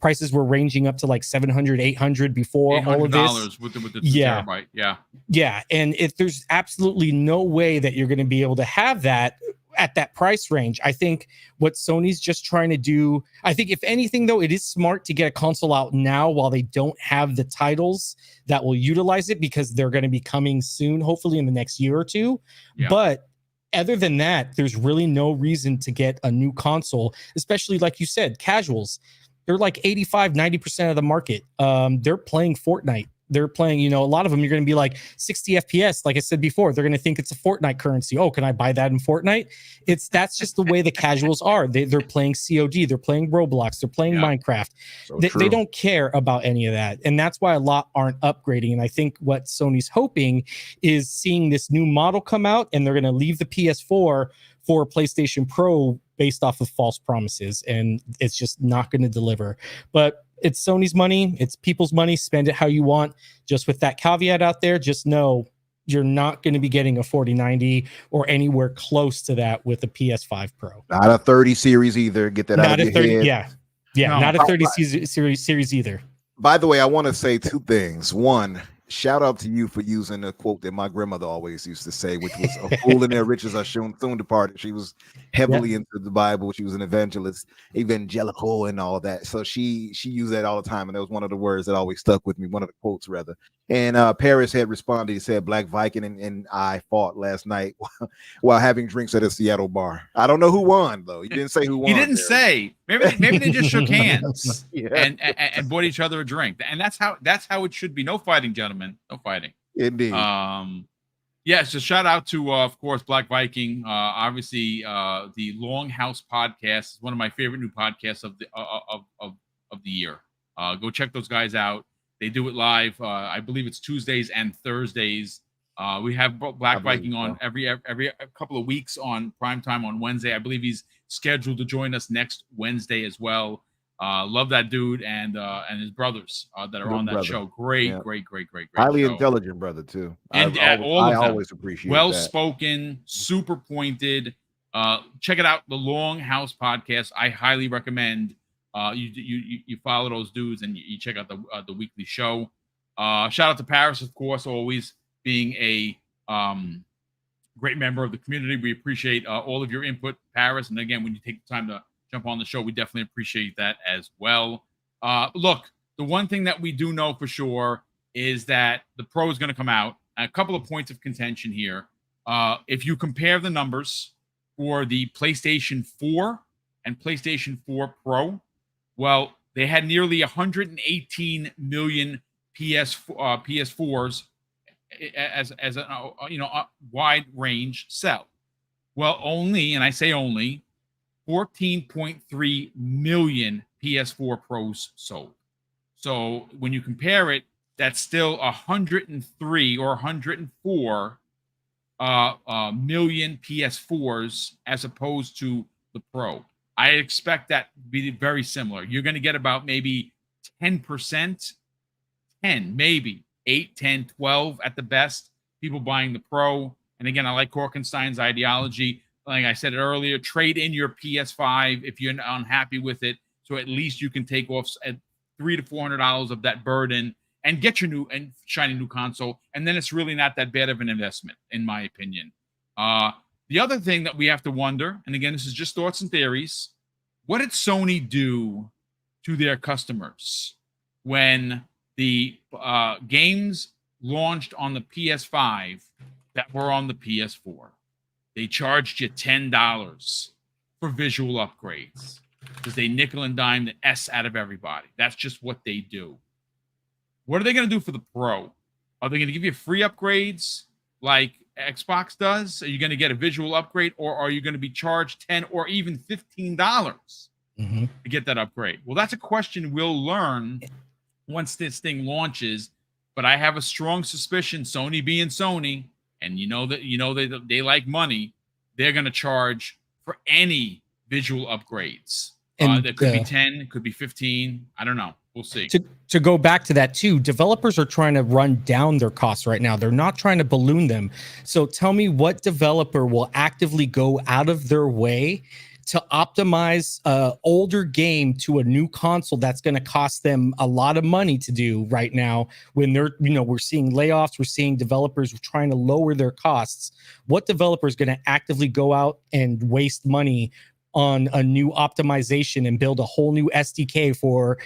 prices were ranging up to like 700, 800 before all of this. with the 2 terabyte. Yeah. Yeah. And if there's absolutely no way that you're going to be able to have that at that price range. I think what Sony's just trying to do, I think if anything though, it is smart to get a console out now while they don't have the titles that will utilize it, because they're going to be coming soon, hopefully in the next year or two. Yeah. But other than that, there's really no reason to get a new console, especially like you said, casuals. They're like 85, 90% of the market. They're playing Fortnite. They're playing, a lot of them, you're going to be like 60 FPS. Like I said before, they're going to think it's a Fortnite currency. Oh, can I buy that in Fortnite? That's just the way the casuals are. They're playing COD. They're playing Roblox. They're playing Minecraft. So they don't care about any of that. And that's why a lot aren't upgrading. And I think what Sony's hoping is seeing this new model come out, and they're going to leave the PS4 for PlayStation Pro based off of false promises. And it's just not going to deliver. But it's Sony's money. It's people's money. Spend it how you want. Just with that caveat out there, just know you're not going to be getting a 4090 or anywhere close to that with a PS5 Pro. Not a 30 series either. Get that out of your 30, head. Yeah, no, not a 30 series either. By the way, I want to say 2 things. One, shout out to you for using a quote that my grandmother always used to say, which was, "A fool in their riches are soon departed." She was heavily into the Bible. She was an evangelical and all that. So she used that all the time. And that was one of the words that always stuck with me, one of the quotes rather. And Paris had responded. He said, "Black Viking and I fought last night while having drinks at a Seattle bar." I don't know who won, though. He didn't say who won. He didn't say. Maybe they just shook hands and bought each other a drink. And that's how it should be. No fighting, gentlemen. No fighting. Indeed. So shout out to of course Black Viking. Obviously, the Longhouse podcast is one of my favorite new podcasts of the year. Go check those guys out. They do it live. I believe it's Tuesdays and Thursdays. We have Black Viking on every couple of weeks on primetime on Wednesday. I believe he's scheduled to join us next Wednesday as well. Love that dude and his brothers that are on that show. Great Highly show. intelligent brother too. And all I of them, always appreciate well that. spoken, super pointed. Check it out, the Longhouse podcast. I highly recommend you follow those dudes and you check out the weekly show. Shout out to Paris, of course, always being a great member of the community. We appreciate all of your input, Paris. And again, when you take the time to jump on the show, we definitely appreciate that as well. Look, the one thing that we do know for sure is that the Pro is going to come out. A couple of points of contention here. If you compare the numbers for the PlayStation 4 and PlayStation 4 Pro, well, they had nearly 118 million PS4s as a wide range sell. Well, only, and I say only, 14.3 million PS4 Pros sold. So when you compare it, that's still 103 or 104 million PS4s as opposed to the Pro. I expect that to be very similar. You're going to get about maybe 10%, 10, maybe 8, 10, 12 at the best, people buying the Pro. And again, I like Korkenstein's ideology. Like I said earlier, trade in your PS5 if you're unhappy with it. So at least you can take off at $300 to $400 of that burden and get your new and shiny new console. And then it's really not that bad of an investment, in my opinion. The other thing that we have to wonder, and again, this is just thoughts and theories, what did Sony do to their customers when the games launched on the PS5 that were on the PS4? They charged you $10 for visual upgrades because they nickel and dime the S out of everybody. That's just what they do. What are they going to do for the Pro? Are they going to give you free upgrades like Xbox does? Are you going to get a visual upgrade, or are you going to be charged $10 or even $15 to get that upgrade? Well, that's a question we'll learn once this thing launches. But I have a strong suspicion, Sony being Sony, and they like money, they're going to charge for any visual upgrades. That could be 10, could be 15. I don't know. We'll see. To go back to that too, developers are trying to run down their costs right now. They're not trying to balloon them. So tell me, what developer will actively go out of their way to optimize an older game to a new console that's going to cost them a lot of money to do right now, when they're, we're seeing layoffs, we're seeing developers trying to lower their costs. What developer is going to actively go out and waste money on a new optimization and build a whole new SDK for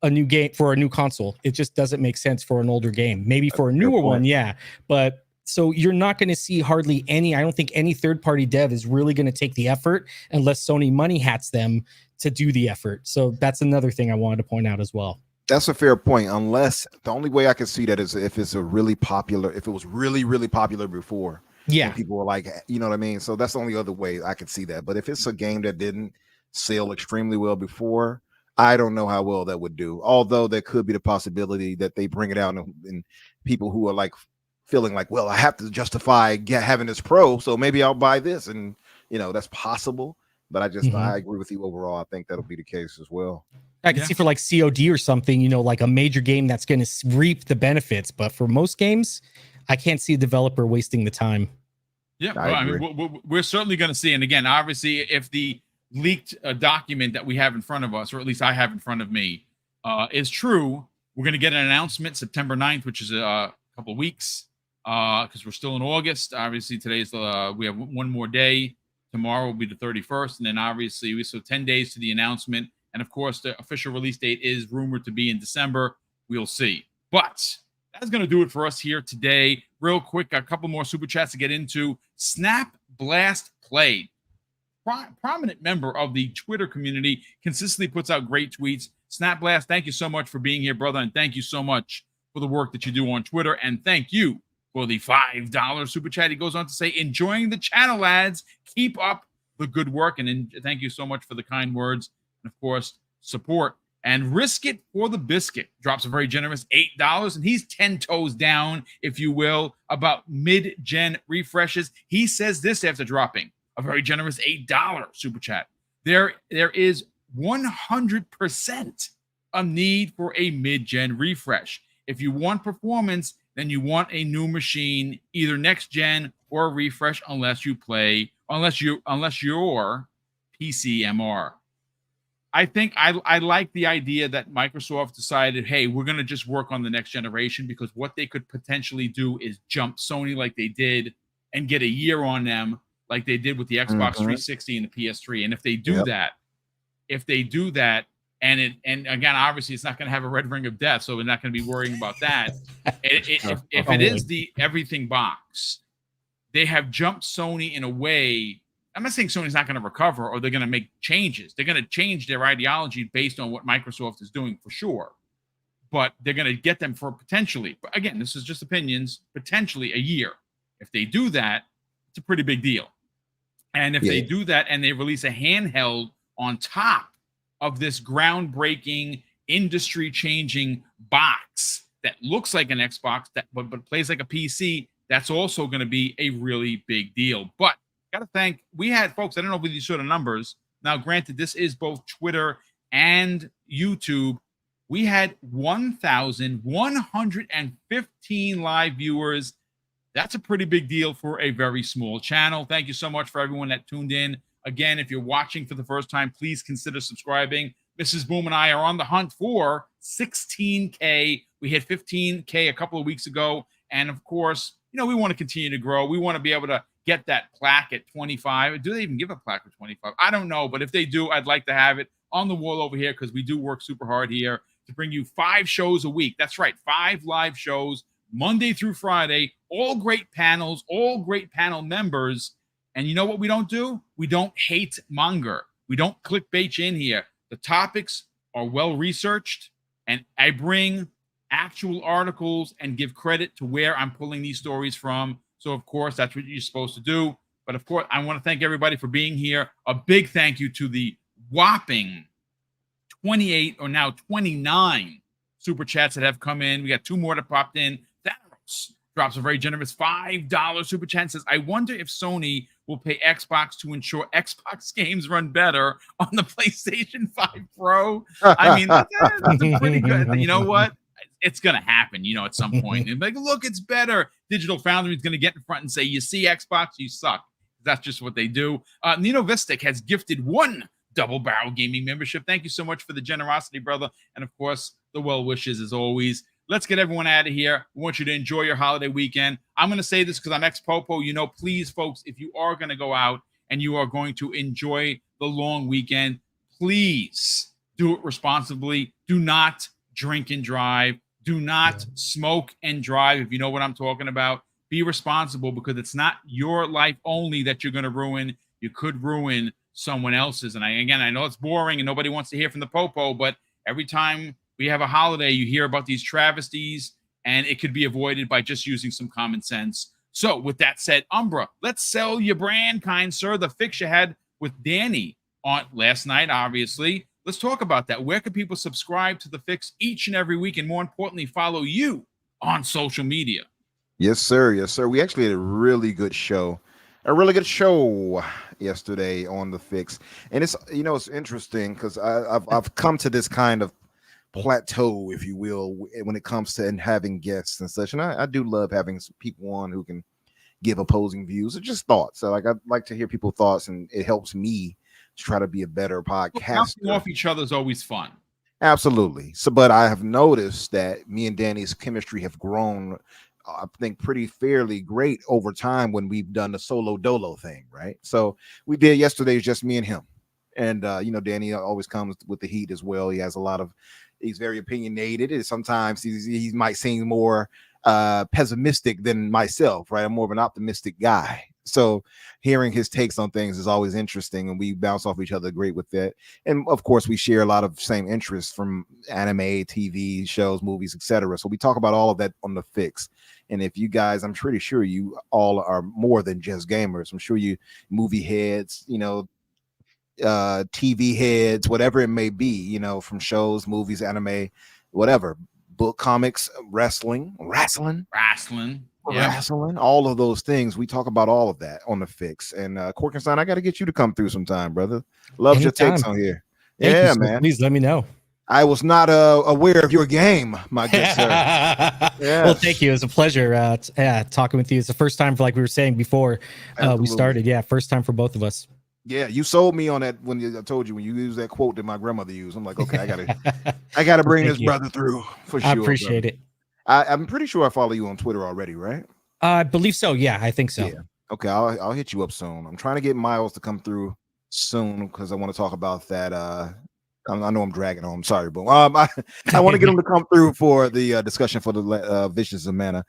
a new game, for a new console? It just doesn't make sense for an older game. Maybe for a newer one, yeah, but so you're not going to see hardly any. I don't think any third-party dev is really going to take the effort unless Sony money hats them to do the effort. So that's another thing I wanted to point out as well. That's a fair point. Unless the only way I can see that is if it's a really popular, if it was really, really popular before. Yeah. People were like, you know what I mean? So that's the only other way I could see that. But if it's a game that didn't sell extremely well before, I don't know how well that would do. Although there could be the possibility that they bring it out and people who are like feeling like, well, I have to justify having this Pro, so maybe I'll buy this. And, that's possible. But I agree with you overall. I think that'll be the case as well. I can see for like COD or something, like a major game that's going to reap the benefits. But for most games, I can't see a developer wasting the time. Yeah, I mean, we're certainly going to see. And again, obviously, if the leaked document that we have in front of us, or at least I have in front of me, is true, we're going to get an announcement September 9th, which is a couple of weeks, because we're still in August. Obviously, today's we have one more day. Tomorrow will be the 31st. And then obviously, so 10 days to the announcement. And of course, the official release date is rumored to be in December. We'll see. But that's going to do it for us here today. Real quick, a couple more super chats to get into. Snap Blast Play, prominent member of the Twitter community, consistently puts out great tweets. Snap Blast, thank you so much for being here, brother, and thank you so much for the work that you do on Twitter. And thank you for the $5 super chat. He goes on to say, enjoying the channel, lads. Keep up the good work, and thank you so much for the kind words. And of course, support. And Risk It for the Biscuit drops a very generous $8, and he's 10 toes down, if you will, about mid-gen refreshes. He says this after dropping a very generous $8 super chat. There is 100% a need for a mid-gen refresh. If you want performance, then you want a new machine, either next gen or a refresh, unless you're PCMR. I think I like the idea that Microsoft decided, hey, we're going to just work on the next generation, because what they could potentially do is jump Sony like they did and get a year on them like they did with the Xbox 360 and the PS3. And if they do that, and again, obviously it's not going to have a red ring of death, so we're not going to be worrying about that. If it is the everything box, they have jumped Sony in a way. I'm not saying Sony's not going to recover or they're going to make changes. They're going to change their ideology based on what Microsoft is doing for sure. But they're going to get them for potentially, but again, this is just opinions, potentially a year. If they do that, it's a pretty big deal. And if they do that and they release a handheld on top of this groundbreaking, industry-changing box that looks like an Xbox but plays like a PC, that's also going to be a really big deal. But gotta thank, we had folks, I don't know if you saw the numbers. Now, granted, this is both Twitter and YouTube. We had 1,115 live viewers. That's a pretty big deal for a very small channel. Thank you so much for everyone that tuned in. Again, if you're watching for the first time, please consider subscribing. Mrs. Boom and I are on the hunt for 16K. We hit 15K a couple of weeks ago. And of course, you know, we want to continue to grow. We want to be able to get that plaque at 25. Do they even give a plaque at 25? I don't know. But if they do, I'd like to have it on the wall over here, because we do work super hard here to bring you 5 shows a week. That's right, 5 live shows, Monday through Friday, all great panels, all great panel members. And you know what we don't do? We don't hate monger. We don't clickbait you in here. The topics are well researched, and I bring actual articles and give credit to where I'm pulling these stories from. So, of course, that's what you're supposed to do. But, of course, I want to thank everybody for being here. A big thank you to the whopping 28 or now 29 super chats that have come in. We got 2 more that popped in. Thanos drops a very generous $5 super chat and says, I wonder if Sony will pay Xbox to ensure Xbox games run better on the PlayStation 5 Pro. I mean, that's a pretty good. You know what? It's going to happen, you know, at some point. And like, look, it's better. Digital Foundry is going to get in front and say, you see, Xbox, you suck. That's just what they do. Nino Vistic has gifted 1 Double Barrel Gaming membership. Thank you so much for the generosity, brother. And, of course, the well wishes as always. Let's get everyone out of here. We want you to enjoy your holiday weekend. I'm going to say this because I'm ex-popo. You know, please, folks, if you are going to go out and you are going to enjoy the long weekend, please do it responsibly. Do not drink and drive. Do not smoke and drive. If you know what I'm talking about, be responsible, because it's not your life only that you're going to ruin. You could ruin someone else's. And I know it's boring and nobody wants to hear from the popo, but every time we have a holiday, you hear about these travesties, and it could be avoided by just using some common sense. So with that said, Umbra, let's sell your brand, kind sir. The fix you had with Danny on last night, obviously. Let's talk about that. Where can people subscribe to the fix each and every week, and more importantly, follow you on social media? Yes, sir. Yes, sir. We actually had a really good show yesterday on the fix. And it's, you know, it's interesting because I've come to this kind of plateau, if you will, when it comes to having guests and such. And I do love having some people on who can give opposing views or just thoughts. So like, I'd like to hear people's thoughts, and it helps me to try to be a better podcaster. Bouncing off each other is always fun. Absolutely. So, but I have noticed that me and Danny's chemistry have grown, I think, pretty fairly great over time when we've done the solo dolo thing, right? So we did yesterday's just me and him. And, you know, Danny always comes with the heat as well. He has he's very opinionated, and sometimes he might seem more pessimistic than myself, right? I'm more of an optimistic guy. So hearing his takes on things is always interesting, and we bounce off each other great with that. And of course, we share a lot of same interests from anime, TV shows, movies, etc. So we talk about all of that on the fix. And if you guys, I'm pretty sure you all are more than just gamers. I'm sure you movie heads, you know, TV heads, whatever it may be, you know, from shows, movies, anime, whatever, book, comics, wrestling, all of those things. We talk about all of that on the fix. And Corkenstein, I got to get you to come through sometime, brother. Love your takes on here. Thank you, Yeah, sir. man. Please let me know. I was not aware of your game, my good sir. Well, thank you. It was a pleasure talking with you. It's the first time, for like we were saying before we started. Yeah, first time for both of us. Yeah, you sold me on that when I told you when you used that quote that my grandmother used. I'm like, okay, I gotta bring this brother through for sure. I appreciate it. I'm pretty sure I follow you on Twitter already, right? I believe so. Yeah, I think so. Yeah. Okay, I'll hit you up soon. I'm trying to get Miles to come through soon because I want to talk about that. I know I'm dragging on. I'm sorry, but I want to get him to come through for the discussion for the Vicious of Mana.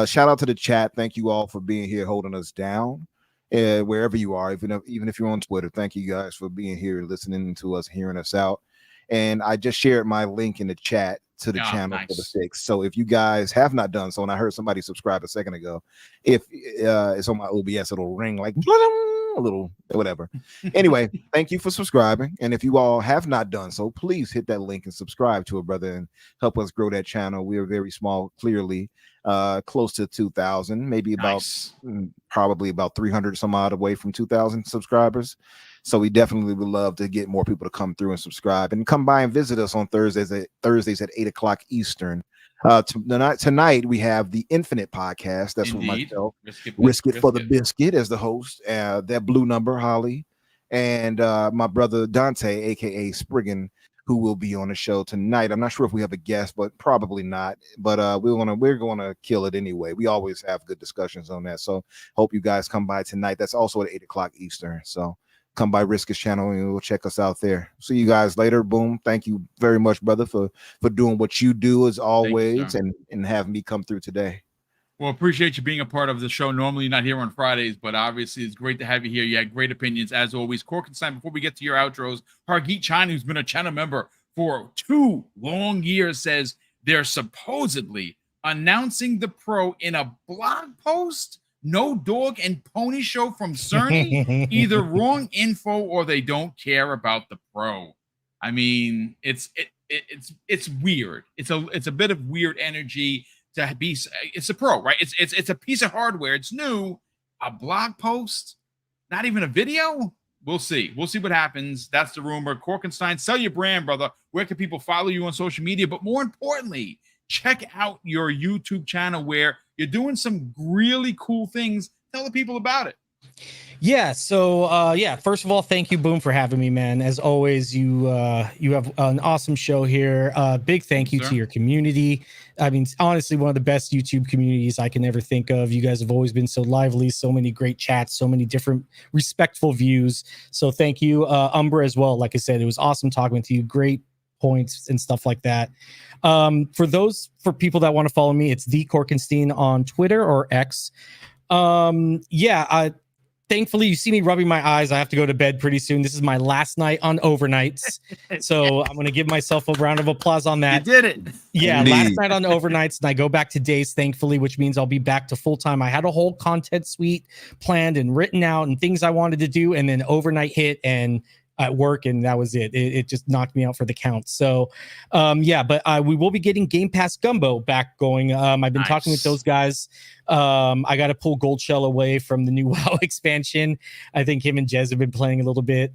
Shout out to the chat. Thank you all for being here, holding us down. Wherever you are, even if you're on Twitter, thank you guys for being here, listening to us, hearing us out. And I just shared my link in the chat to the channel for the fix. So if you guys have not done so, and I heard somebody subscribe a second ago, if it's on my OBS, it'll ring like a little whatever. Anyway, thank you for subscribing. And if you all have not done so, please hit that link and subscribe to it, brother, and help us grow that channel. We are very small, clearly. Close to 2,000, maybe probably about 300 some odd away from 2,000 subscribers. So we definitely would love to get more people to come through and subscribe and come by and visit us on Thursdays at 8:00 Eastern. Tonight we have the Infinite podcast. That's with myself, Risk It for the Biscuit, as the host. That blue number, Holly, and my brother Dante, aka Spriggan, who will be on the show tonight. I'm not sure if we have a guest, but probably not. But we're gonna kill it anyway. We always have good discussions on that. So hope you guys come by tonight. That's also at 8:00 Eastern. So come by Risk's channel and we'll check us out there. See you guys later. Boom. Thank you very much, brother, for doing what you do as always, and having me come through today. Well, appreciate you being a part of the show. Normally, you're not here on Fridays, but obviously it's great to have you here. You had great opinions, as always. Korkenstein, before we get to your outros, Hargeet China, who's been a channel member for 2 long years, says they're supposedly announcing the Pro in a blog post. No dog and pony show from Sony. Either wrong info or they don't care about the Pro. I mean, it's weird. It's a bit of weird energy. It's a Pro, right? It's a piece of hardware. It's new. A blog post, not even a video. We'll see what happens. That's the rumor. Korkenstein, sell your brand, brother. Where can people follow you on social media? But more importantly, check out your YouTube channel where you're doing some really cool things. Tell the people about it. Yeah. So, first of all, thank you, Boom, for having me, man. As always, you have an awesome show here. Big thank you to your community. I mean, honestly, one of the best YouTube communities I can ever think of. You guys have always been so lively, so many great chats, so many different respectful views. So thank you, Umbra, as well. Like I said, it was awesome talking with you. Great points and stuff like that. For people that want to follow me, it's the Korkenstein on Twitter or X. Thankfully, you see me rubbing my eyes. I have to go to bed pretty soon. This is my last night on overnights. So I'm going to give myself a round of applause on that. You did it. Yeah, indeed. Last night on overnights, and I go back to days, thankfully, which means I'll be back to full time. I had a whole content suite planned and written out and things I wanted to do. And then overnight hit and at work, and that was it. It just knocked me out for the count. So, but we will be getting Game Pass Gumbo back going. I've been talking with those guys. I got to pull Gold Shell away from the new WoW expansion. I think him and Jez have been playing a little bit.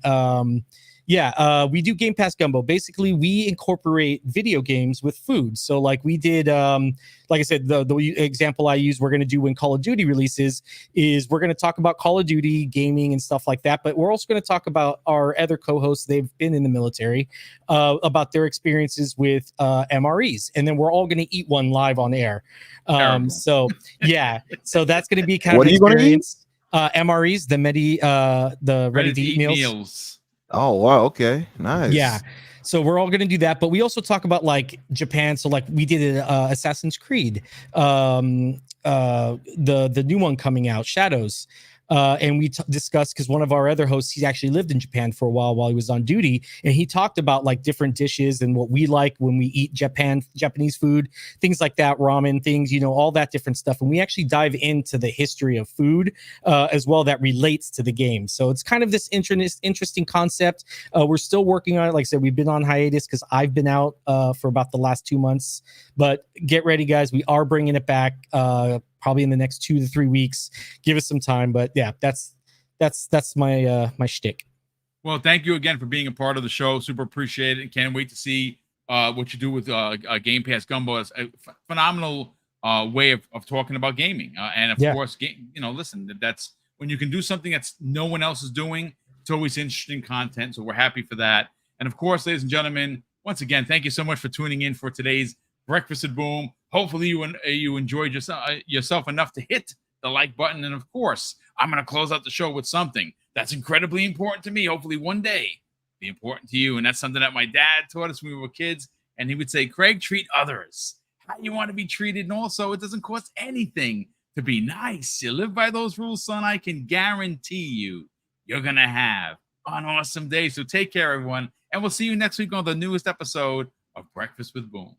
We do Game Pass Gumbo. Basically, we incorporate video games with food. So like we did, like I said, the example I use, we're going to do when Call of Duty releases is we're going to talk about Call of Duty gaming and stuff like that. But we're also going to talk about our other co-hosts. They've been in the military, about their experiences with MREs. And then we're all going to eat one live on air. So that's going to be kind of an experience. MREs, the ready to eat meals. Oh, wow. Okay. Nice. Yeah. So we're all going to do that. But we also talk about like Japan. So like we did Assassin's Creed, the new one coming out, Shadows. And we discussed, because one of our other hosts, he actually lived in Japan for a while he was on duty, and he talked about like different dishes and what we like when we eat Japanese food, things like that, ramen things, all that different stuff. And we actually dive into the history of food as well that relates to the game. So it's kind of this interesting concept. We're still working on it. Like I said, we've been on hiatus because I've been out for about the last 2 months. But get ready, guys. We are bringing it back. Probably in the next 2 to 3 weeks. Give us some time, but yeah, that's my my shtick. Well, thank you again for being a part of the show. Super appreciate it. Can't wait to see what you do with Game Pass Gumbo. It's a phenomenal way of talking about gaming. And of course, listen, that's when you can do something that's no one else is doing. It's always interesting content. So we're happy for that. And of course, ladies and gentlemen, once again, thank you so much for tuning in for today's Breakfast at Boom. Hopefully you enjoyed yourself enough to hit the like button. And of course, I'm going to close out the show with something that's incredibly important to me. Hopefully one day be important to you. And that's something that my dad taught us when we were kids. And he would say, Craig, treat others how you want to be treated. And also, it doesn't cost anything to be nice. You live by those rules, son. I can guarantee you're going to have an awesome day. So take care, everyone. And we'll see you next week on the newest episode of Breakfast with Boom.